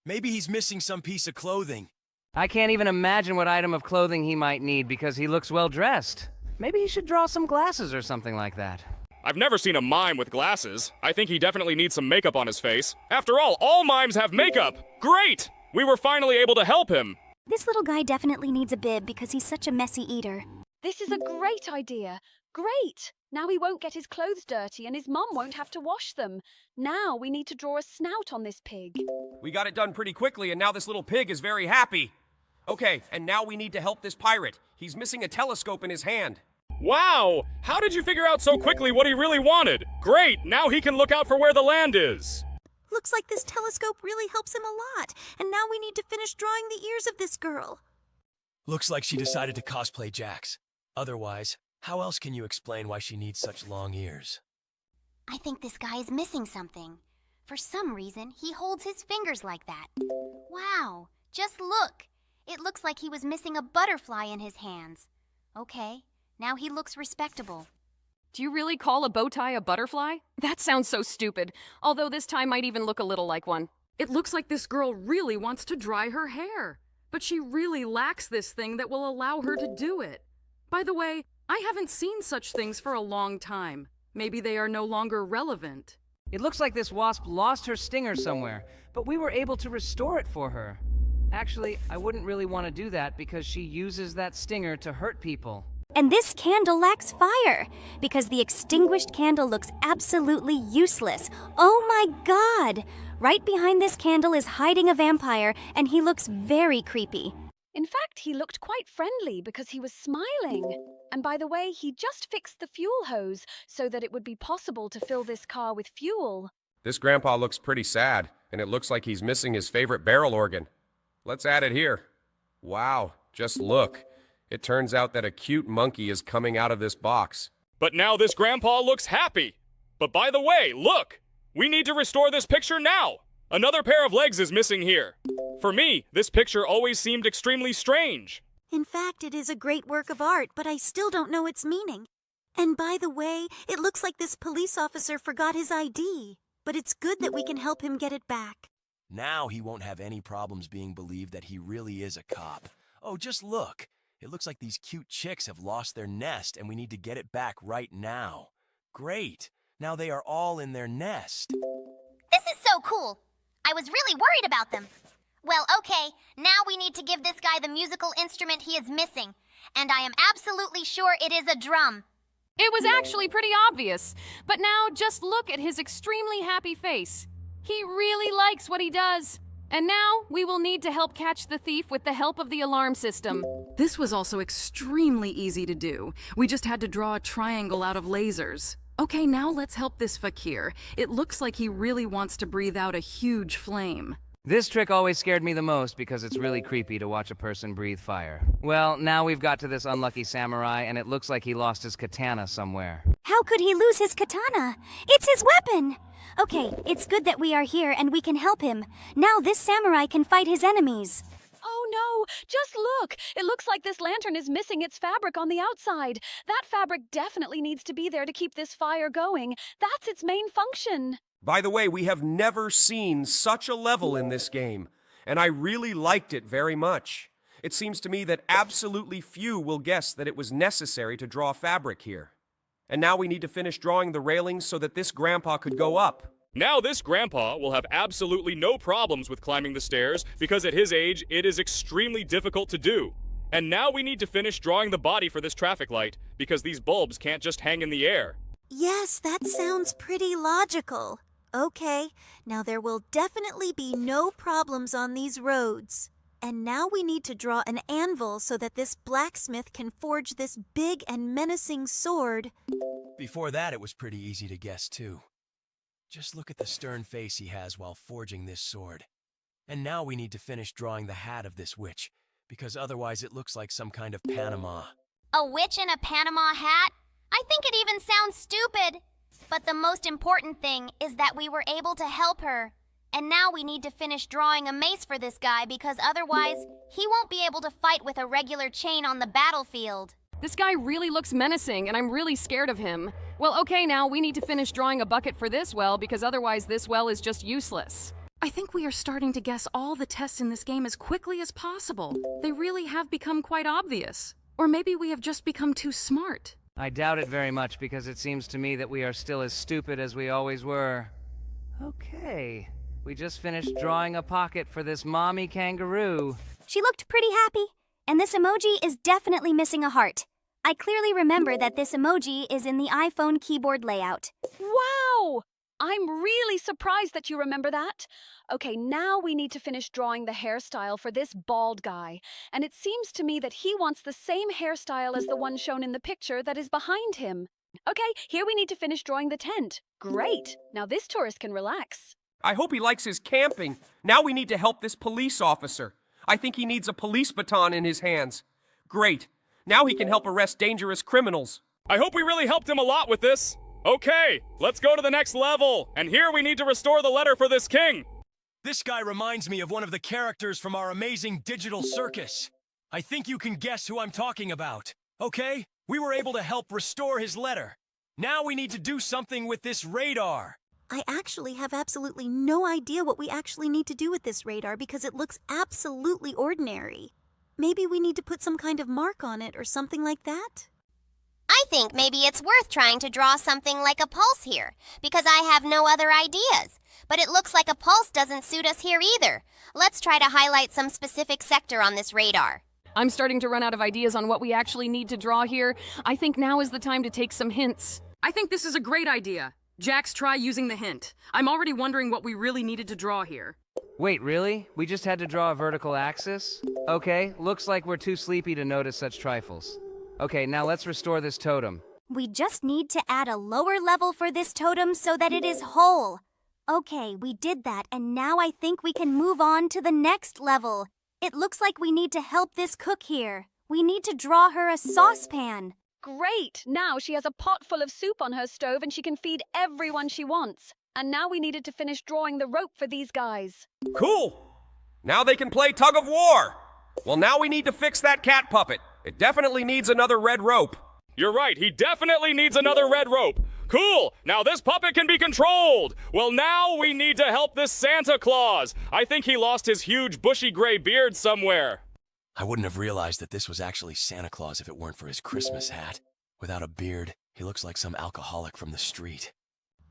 Maybe he's missing some piece of clothing. I can't even imagine what item of clothing he might need because he looks well dressed. Maybe he should draw some glasses or something like that. I've never seen a mime with glasses. I think he definitely needs some makeup on his face. After all mimes have makeup! Great! We were finally able to help him. This little guy definitely needs a bib because he's such a messy eater. This is a great idea. Great! Now he won't get his clothes dirty and his mom won't have to wash them. Now we need to draw a snout on this pig. We got it done pretty quickly, and now this little pig is very happy. Okay, and now we need to help this pirate. He's missing a telescope in his hand. Wow! How did you figure out so quickly what he really wanted? Great! Now he can look out for where the land is. Looks like this telescope really helps him a lot, and now we need to finish drawing the ears of this girl. Looks like she decided to cosplay Jax. Otherwise, how else can you explain why she needs such long ears? I think this guy is missing something. For some reason, he holds his fingers like that. Wow, just look. It looks like he was missing a butterfly in his hands. Okay, now he looks respectable. Do you really call a bow tie a butterfly? That sounds so stupid, although this tie might even look a little like one. It looks like this girl really wants to dry her hair, but she really lacks this thing that will allow her to do it. By the way, I haven't seen such things for a long time. Maybe they are no longer relevant. It looks like this wasp lost her stinger somewhere, but we were able to restore it for her. Actually, I wouldn't really want to do that because she uses that stinger to hurt people. And this candle lacks fire, because the extinguished candle looks absolutely useless. Oh my god! Right behind this candle is hiding a vampire, and he looks very creepy. In fact, he looked quite friendly because he was smiling. And by the way, he just fixed the fuel hose so that it would be possible to fill this car with fuel. This grandpa looks pretty sad, and it looks like he's missing his favorite barrel organ. Let's add it here. Wow, just look. It turns out that a cute monkey is coming out of this box. But now this grandpa looks happy. But by the way, look! We need to restore this picture now! Another pair of legs is missing here. For me, this picture always seemed extremely strange. In fact, it is a great work of art, but I still don't know its meaning. And by the way, it looks like this police officer forgot his ID. But it's good that we can help him get it back. Now he won't have any problems being believed that he really is a cop. Oh, just look. It looks like these cute chicks have lost their nest and we need to get it back right now. Great. Now they are all in their nest. This is so cool. I was really worried about them. Well, okay, now we need to give this guy the musical instrument he is missing. And I am absolutely sure it is a drum. It was actually pretty obvious, but now just look at his extremely happy face. He really likes what he does. And now we will need to help catch the thief with the help of the alarm system. This was also extremely easy to do. We just had to draw a triangle out of lasers. Okay, now let's help this fakir. It looks like he really wants to breathe out a huge flame. This trick always scared me the most because it's really creepy to watch a person breathe fire. Well, now we've got to this unlucky samurai, and it looks like he lost his katana somewhere. How could he lose his katana? It's his weapon! Okay, it's good that we are here and we can help him. Now this samurai can fight his enemies. Oh no, just look! It looks like this lantern is missing its fabric on the outside. That fabric definitely needs to be there to keep this fire going. That's its main function. By the way, we have never seen such a level in this game, and I really liked it very much. It seems to me that absolutely few will guess that it was necessary to draw fabric here. And now we need to finish drawing the railings so that this grandpa could go up. Now this grandpa will have absolutely no problems with climbing the stairs because at his age, it is extremely difficult to do. And now we need to finish drawing the body for this traffic light because these bulbs can't just hang in the air. Yes, that sounds pretty logical. Okay, now there will definitely be no problems on these roads. And now we need to draw an anvil so that this blacksmith can forge this big and menacing sword. Before that, it was pretty easy to guess, too. Just look at the stern face he has while forging this sword. And now we need to finish drawing the hat of this witch, because otherwise it looks like some kind of Panama. A witch in a Panama hat? I think it even sounds stupid. But the most important thing is that we were able to help her. And now we need to finish drawing a mace for this guy because otherwise he won't be able to fight with a regular chain on the battlefield. This guy really looks menacing, and I'm really scared of him. Well, okay, now we need to finish drawing a bucket for this well because otherwise this well is just useless. I think we are starting to guess all the tests in this game as quickly as possible. They really have become quite obvious. Or maybe we have just become too smart. I doubt it very much because it seems to me that we are still as stupid as we always were. Okay, we just finished drawing a pocket for this mommy kangaroo. She looked pretty happy, and this emoji is definitely missing a heart. I clearly remember that this emoji is in the iPhone keyboard layout. Wow! I'm really surprised that you remember that. Okay, now we need to finish drawing the hairstyle for this bald guy. And it seems to me that he wants the same hairstyle as the one shown in the picture that is behind him. Okay, here we need to finish drawing the tent. Great! Now this tourist can relax. I hope he likes his camping. Now we need to help this police officer. I think he needs a police baton in his hands. Great. Now he can help arrest dangerous criminals. I hope we really helped him a lot with this. Okay, let's go to the next level. And here we need to restore the letter for this king. This guy reminds me of one of the characters from our amazing digital circus. I think you can guess who I'm talking about. Okay? We were able to help restore his letter. Now we need to do something with this radar. I actually have absolutely no idea what we actually need to do with this radar because it looks absolutely ordinary. Maybe we need to put some kind of mark on it or something like that? I think maybe it's worth trying to draw something like a pulse here, because I have no other ideas. But it looks like a pulse doesn't suit us here either. Let's try to highlight some specific sector on this radar. I'm starting to run out of ideas on what we actually need to draw here. I think now is the time to take some hints. I think this is a great idea. Jax, try using the hint. I'm already wondering what we really needed to draw here. Wait, really? We just had to draw a vertical axis? Okay, looks like we're too sleepy to notice such trifles. Okay, now let's restore this totem. We just need to add a lower level for this totem so that it is whole. Okay, we did that, and now I think we can move on to the next level. It looks like we need to help this cook here. We need to draw her a saucepan. Great! Now she has a pot full of soup on her stove and she can feed everyone she wants. And now we needed to finish drawing the rope for these guys. Cool! Now they can play tug of war! Well, now we need to fix that cat puppet. It definitely needs another red rope. You're right, he definitely needs another red rope. Cool! Now this puppet can be controlled! Well, now we need to help this Santa Claus! I think he lost his huge bushy gray beard somewhere. I wouldn't have realized that this was actually Santa Claus if it weren't for his Christmas hat. Without a beard, he looks like some alcoholic from the street.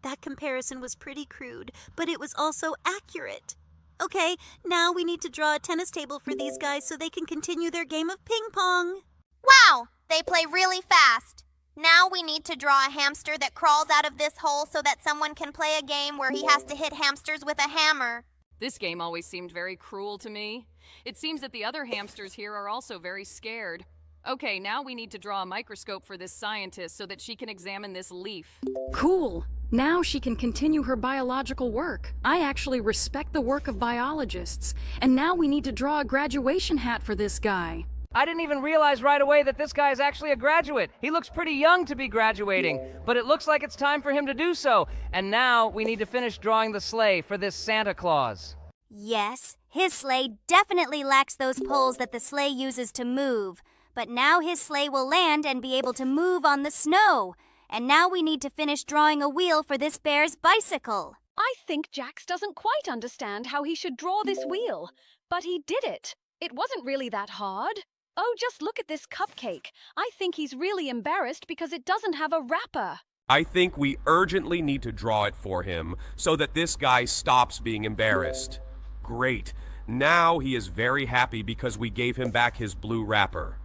That comparison was pretty crude, but it was also accurate. Okay, now we need to draw a tennis table for these guys so they can continue their game of ping pong. Wow, they play really fast. Now we need to draw a hamster that crawls out of this hole so that someone can play a game where he has to hit hamsters with a hammer. This game always seemed very cruel to me. It seems that the other hamsters here are also very scared. Okay, now we need to draw a microscope for this scientist so that she can examine this leaf. Cool! Now she can continue her biological work. I actually respect the work of biologists. And now we need to draw a graduation hat for this guy. I didn't even realize right away that this guy is actually a graduate. He looks pretty young to be graduating, but it looks like it's time for him to do so. And now we need to finish drawing the sleigh for this Santa Claus. Yes, his sleigh definitely lacks those poles that the sleigh uses to move. But now his sleigh will land and be able to move on the snow. And now we need to finish drawing a wheel for this bear's bicycle. I think Jax doesn't quite understand how he should draw this wheel, but he did it. It wasn't really that hard. Oh, just look at this cupcake. I think he's really embarrassed because it doesn't have a wrapper. I think we urgently need to draw it for him so that this guy stops being embarrassed. Great. Now he is very happy because we gave him back his blue wrapper.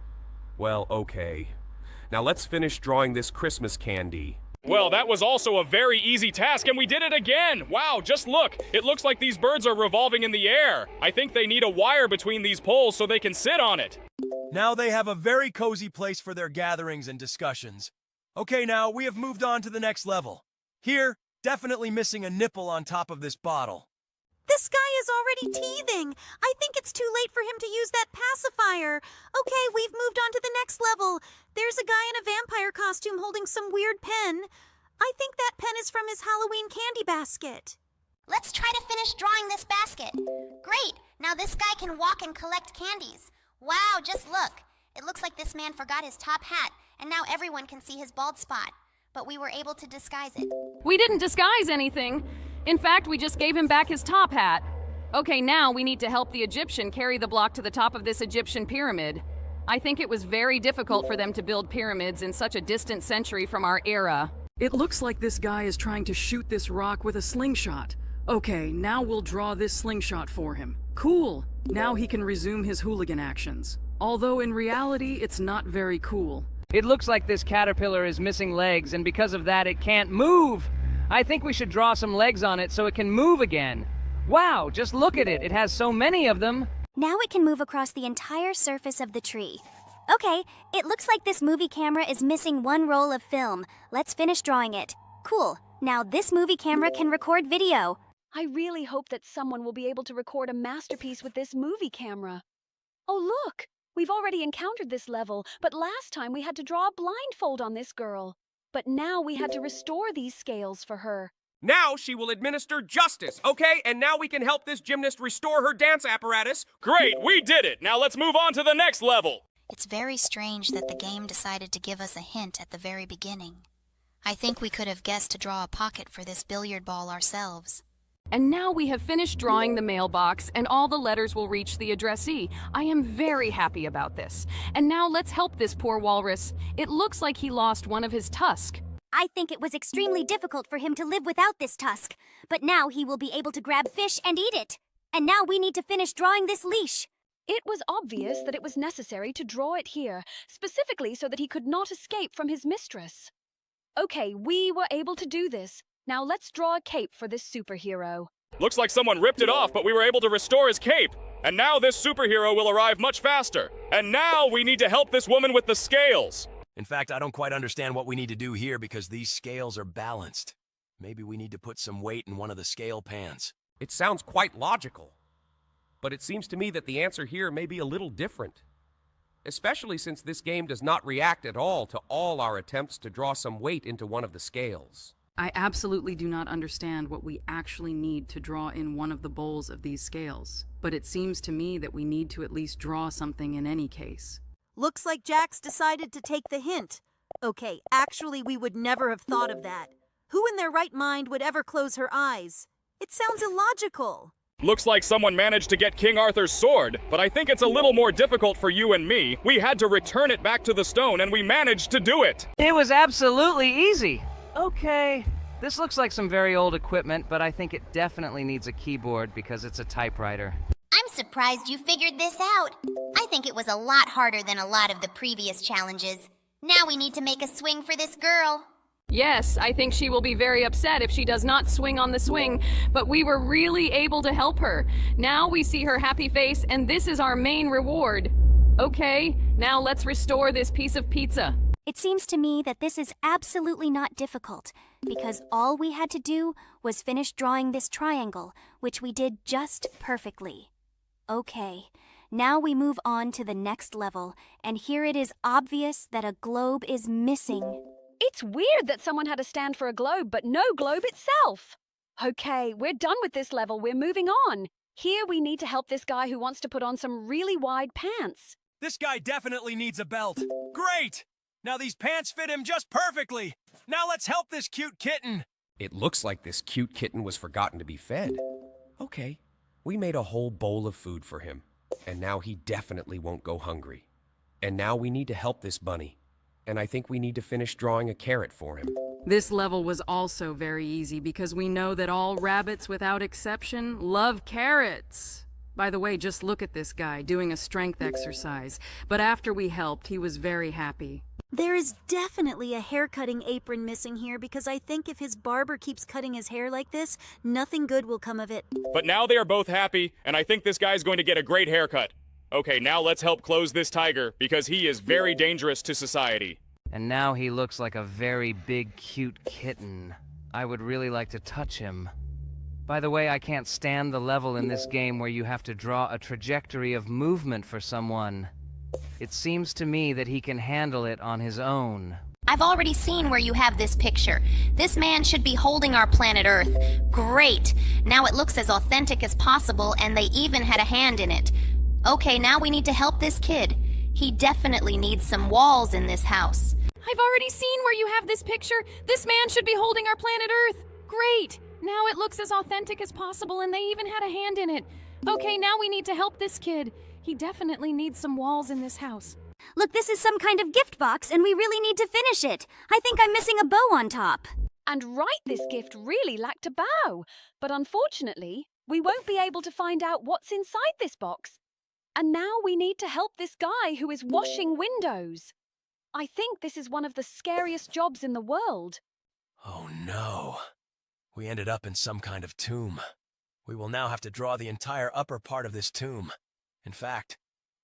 Well, okay. Now let's finish drawing this Christmas candy. Well, that was also a very easy task, and we did it again! Wow, just look! It looks like these birds are revolving in the air. I think they need a wire between these poles so they can sit on it. Now they have a very cozy place for their gatherings and discussions. Okay, now we have moved on to the next level. Here, definitely missing a nipple on top of this bottle. This guy is already teething. I think it's too late for him to use that pacifier. Okay, we've moved on to the next level. There's a guy in a vampire costume holding some weird pen. I think that pen is from his Halloween candy basket. Let's try to finish drawing this basket. Great, now this guy can walk and collect candies. Wow, just look. It looks like this man forgot his top hat, and now everyone can see his bald spot. But we were able to disguise it. We didn't disguise anything. In fact, we just gave him back his top hat. Okay, now we need to help the Egyptian carry the block to the top of this Egyptian pyramid. I think it was very difficult for them to build pyramids in such a distant century from our era. It looks like this guy is trying to shoot this rock with a slingshot. Okay, now we'll draw this slingshot for him. Cool! Now he can resume his hooligan actions. Although in reality, it's not very cool. It looks like this caterpillar is missing legs, and because of that, it can't move. I think we should draw some legs on it so it can move again. Wow, just look at it. It has so many of them. Now it can move across the entire surface of the tree. Okay, it looks like this movie camera is missing one roll of film. Let's finish drawing it. Cool. Now this movie camera can record video. I really hope that someone will be able to record a masterpiece with this movie camera. Oh, look! We've already encountered this level, but last time we had to draw a blindfold on this girl. But now we had to restore these scales for her. Now she will administer justice, okay? And now we can help this gymnast restore her dance apparatus. Great, we did it! Now let's move on to the next level! It's very strange that the game decided to give us a hint at the very beginning. I think we could have guessed to draw a pocket for this billiard ball ourselves. And now we have finished drawing the mailbox, and all the letters will reach the addressee. I am very happy about this. And now let's help this poor walrus. It looks like he lost one of his tusks. I think it was extremely difficult for him to live without this tusk, but now he will be able to grab fish and eat it. And now we need to finish drawing this leash. It was obvious that it was necessary to draw it here, specifically so that he could not escape from his mistress. Okay, we were able to do this. Now let's draw a cape for this superhero. Looks like someone ripped it off, but we were able to restore his cape. And now this superhero will arrive much faster. And now we need to help this woman with the scales. In fact, I don't quite understand what we need to do here because these scales are balanced. Maybe we need to put some weight in one of the scale pans. It sounds quite logical. But it seems to me that the answer here may be a little different. Especially since this game does not react at all to all our attempts to draw some weight into one of the scales. I absolutely do not understand what we actually need to draw in one of the bowls of these scales. But it seems to me that we need to at least draw something in any case. Looks like Jax decided to take the hint. Okay, actually, we would never have thought of that. Who in their right mind would ever close her eyes? It sounds illogical. Looks like someone managed to get King Arthur's sword, but I think it's a little more difficult for you and me. We had to return it back to the stone, and we managed to do it. It was absolutely easy. Okay. This looks like some very old equipment, but I think it definitely needs a keyboard because it's a typewriter. I'm surprised you figured this out. I think it was a lot harder than a lot of the previous challenges. Now we need to make a swing for this girl. Yes, I think she will be very upset if she does not swing on the swing, but we were really able to help her. Now we see her happy face, and this is our main reward. Okay, now let's restore this piece of pizza. It seems to me that this is absolutely not difficult, because all we had to do was finish drawing this triangle, which we did just perfectly. Okay, now we move on to the next level, and here it is obvious that a globe is missing. It's weird that someone had to stand for a globe, but no globe itself. Okay, we're done with this level. We're moving on. Here we need to help this guy who wants to put on some really wide pants. This guy definitely needs a belt. Great! Now these pants fit him just perfectly. Now let's help this cute kitten. It looks like this cute kitten was forgotten to be fed. Okay, we made a whole bowl of food for him, and now he definitely won't go hungry. And now we need to help this bunny. And I think we need to finish drawing a carrot for him. This level was also very easy because we know that all rabbits, without exception, love carrots. By the way, just look at this guy doing a strength exercise. But after we helped, he was very happy. There is definitely a haircutting apron missing here because I think if his barber keeps cutting his hair like this, nothing good will come of it. But now they are both happy, and I think this guy's going to get a great haircut. Okay, now let's help close this tiger, because he is very dangerous to society. And now he looks like a very big, cute kitten. I would really like to touch him. By the way, I can't stand the level in this game where you have to draw a trajectory of movement for someone. It seems to me that he can handle it on his own. I've already seen where you have this picture. This man should be holding our planet Earth. Great! Now it looks as authentic as possible, and they even had a hand in it. Okay, now we need to help this kid. He definitely needs some walls in this house. I've already seen where you have this picture. This man should be holding our planet Earth. Great! Now it looks as authentic as possible, and they even had a hand in it. Okay, now we need to help this kid. He definitely needs some walls in this house. Look, this is some kind of gift box, and we really need to finish it. I think I'm missing a bow on top. And right, this gift really lacked a bow. But unfortunately, we won't be able to find out what's inside this box. And now we need to help this guy who is washing windows. I think this is one of the scariest jobs in the world. Oh no. We ended up in some kind of tomb. We will now have to draw the entire upper part of this tomb. In fact,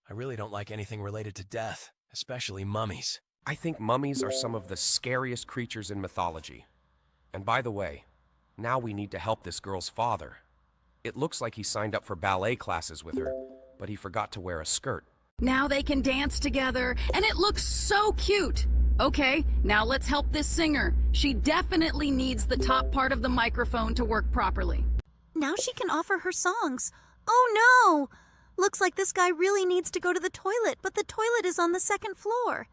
I really don't like anything related to death, especially mummies. I think mummies are some of the scariest creatures in mythology. And by the way, now we need to help this girl's father. It looks like he signed up for ballet classes with her, but he forgot to wear a skirt. Now they can dance together, and it looks so cute. Okay, now let's help this singer. She definitely needs the top part of the microphone to work properly. Now she can offer her songs. Oh no! Looks like this guy really needs to go to the toilet, but the toilet is on the second floor.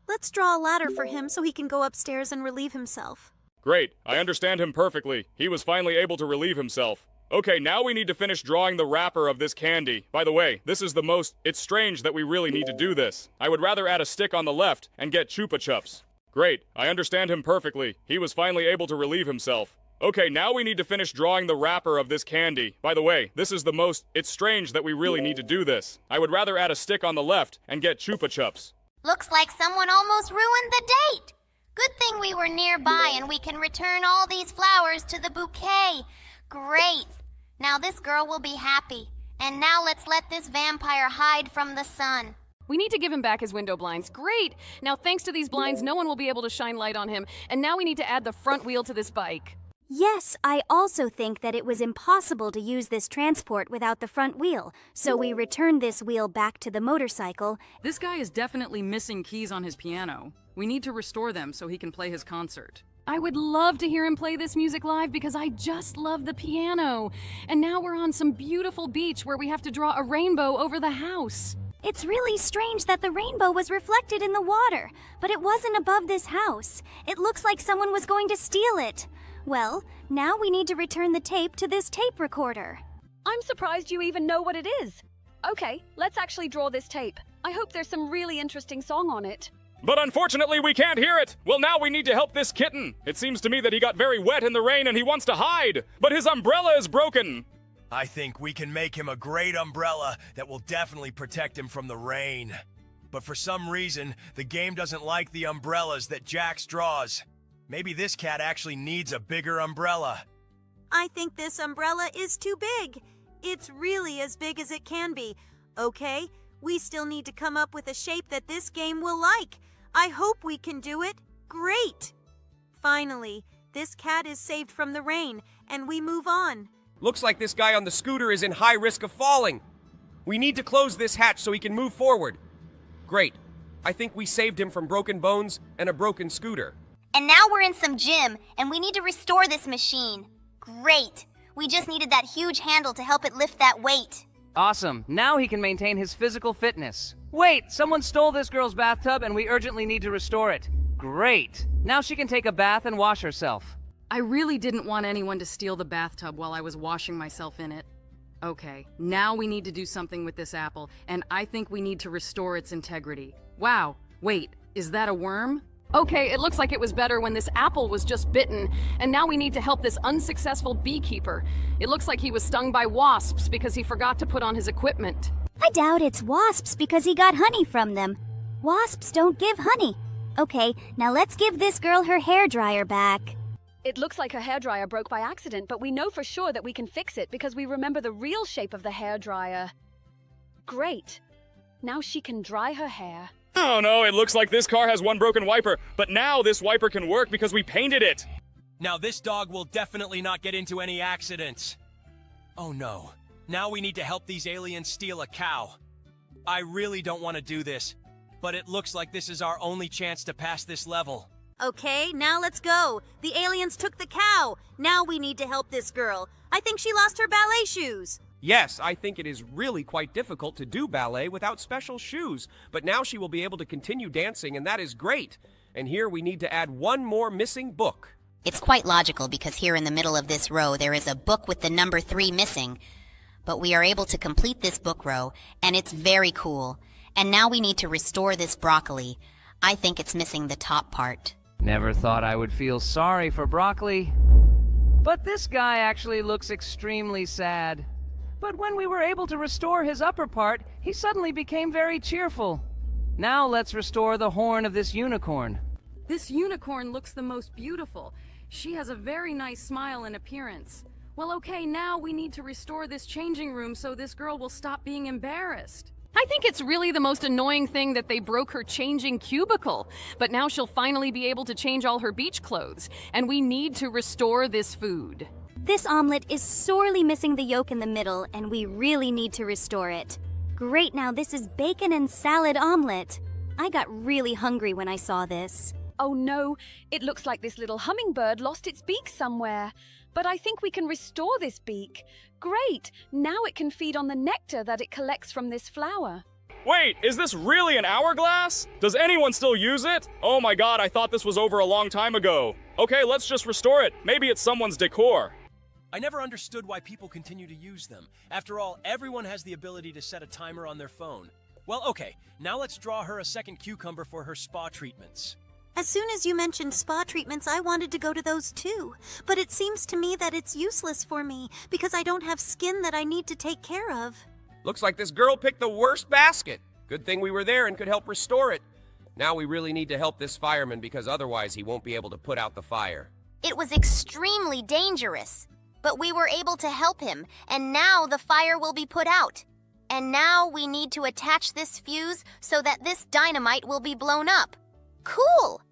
Let's draw a ladder for him so he can go upstairs and relieve himself. Great, I understand him perfectly. He was finally able to relieve himself. Okay, now we need to finish drawing the wrapper of this candy. By the way, this is the most... It's strange that we really need to do this. I would rather add a stick on the left and get Chupa Chups. Great, I understand him perfectly. He was finally able to relieve himself. Okay, now we need to finish drawing the wrapper of this candy. By the way, this is the most... It's strange that we really need to do this. I would rather add a stick on the left and get Chupa Chups. Looks like someone almost ruined the date. Good thing we were nearby and we can return all these flowers to the bouquet. Great. Now this girl will be happy. And now let's let this vampire hide from the sun. We need to give him back his window blinds. Great! Now thanks to these blinds, no one will be able to shine light on him. And now we need to add the front wheel to this bike. Yes, I also think that it was impossible to use this transport without the front wheel, so we returned this wheel back to the motorcycle. This guy is definitely missing keys on his piano. We need to restore them so he can play his concert. I would love to hear him play this music live because I just love the piano. And now we're on some beautiful beach where we have to draw a rainbow over the house. It's really strange that the rainbow was reflected in the water, but it wasn't above this house. It looks like someone was going to steal it. Well, now we need to return the tape to this tape recorder. I'm surprised you even know what it is. Okay, let's actually draw this tape. I hope there's some really interesting song on it. But unfortunately, we can't hear it! Well, now we need to help this kitten. It seems to me that he got very wet in the rain and he wants to hide, but his umbrella is broken. I think we can make him a great umbrella that will definitely protect him from the rain. But for some reason, the game doesn't like the umbrellas that Jax draws. Maybe this cat actually needs a bigger umbrella. I think this umbrella is too big. It's really as big as it can be. Okay, we still need to come up with a shape that this game will like. I hope we can do it. Great! Finally, this cat is saved from the rain, and we move on. Looks like this guy on the scooter is in high risk of falling. We need to close this hatch so he can move forward. Great. I think we saved him from broken bones and a broken scooter. And now we're in some gym, and we need to restore this machine. Great. We just needed that huge handle to help it lift that weight. Awesome. Now he can maintain his physical fitness. Wait, someone stole this girl's bathtub and we urgently need to restore it. Great. Now she can take a bath and wash herself. I really didn't want anyone to steal the bathtub while I was washing myself in it. Okay, now we need to do something with this apple, and I think we need to restore its integrity. Wow, wait, is that a worm? Okay, it looks like it was better when this apple was just bitten, and now we need to help this unsuccessful beekeeper. It looks like he was stung by wasps because he forgot to put on his equipment. I doubt it's wasps because he got honey from them. Wasps don't give honey. Okay, now let's give this girl her hairdryer back. It looks like her hairdryer broke by accident, but we know for sure that we can fix it because we remember the real shape of the hairdryer. Great. Now she can dry her hair. Oh no, it looks like this car has one broken wiper, but now this wiper can work because we painted it. Now this dog will definitely not get into any accidents. Oh no. Now we need to help these aliens steal a cow. I really don't want to do this, but it looks like this is our only chance to pass this level. Okay, now let's go. The aliens took the cow. Now we need to help this girl. I think she lost her ballet shoes. Yes, I think it is really quite difficult to do ballet without special shoes, but now she will be able to continue dancing, and that is great. And here we need to add one more missing book. It's quite logical because here in the middle of this row there is a book with the number 3 missing. But we are able to complete this book row, and it's very cool. And now we need to restore this broccoli. I think it's missing the top part. Never thought I would feel sorry for broccoli. But this guy actually looks extremely sad. But when we were able to restore his upper part, he suddenly became very cheerful. Now let's restore the horn of this unicorn. This unicorn looks the most beautiful. She has a very nice smile and appearance. Well, okay, now we need to restore this changing room so this girl will stop being embarrassed. I think it's really the most annoying thing that they broke her changing cubicle. But now she'll finally be able to change all her beach clothes. And we need to restore this food. This omelet is sorely missing the yolk in the middle, and we really need to restore it. Great, now this is bacon and salad omelet. I got really hungry when I saw this. Oh no, it looks like this little hummingbird lost its beak somewhere. But I think we can restore this beak. Great, now it can feed on the nectar that it collects from this flower. Wait, is this really an hourglass? Does anyone still use it? Oh my god, I thought this was over a long time ago. Okay, let's just restore it. Maybe it's someone's decor. I never understood why people continue to use them. After all, everyone has the ability to set a timer on their phone. Well, okay, now let's draw her a second cucumber for her spa treatments. As soon as you mentioned spa treatments, I wanted to go to those too. But it seems to me that it's useless for me, because I don't have skin that I need to take care of. Looks like this girl picked the worst basket. Good thing we were there and could help restore it. Now we really need to help this fireman because otherwise he won't be able to put out the fire. It was extremely dangerous, but we were able to help him, and now the fire will be put out. And now we need to attach this fuse so that this dynamite will be blown up. Cool!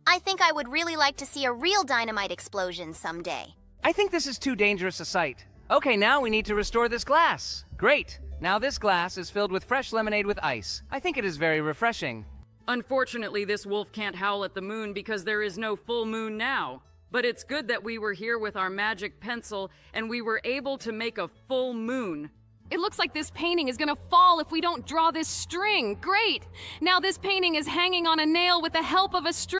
I think I would really like to see a real dynamite explosion someday. I think this is too dangerous a sight. Okay, now we need to restore this glass. Great! Now this glass is filled with fresh lemonade with ice. I think it is very refreshing. Unfortunately, this wolf can't howl at the moon because there is no full moon now. But it's good that we were here with our magic pencil and we were able to make a full moon. It looks like this painting is gonna fall if we don't draw this string. Great! Now this painting is hanging on a nail with the help of a string.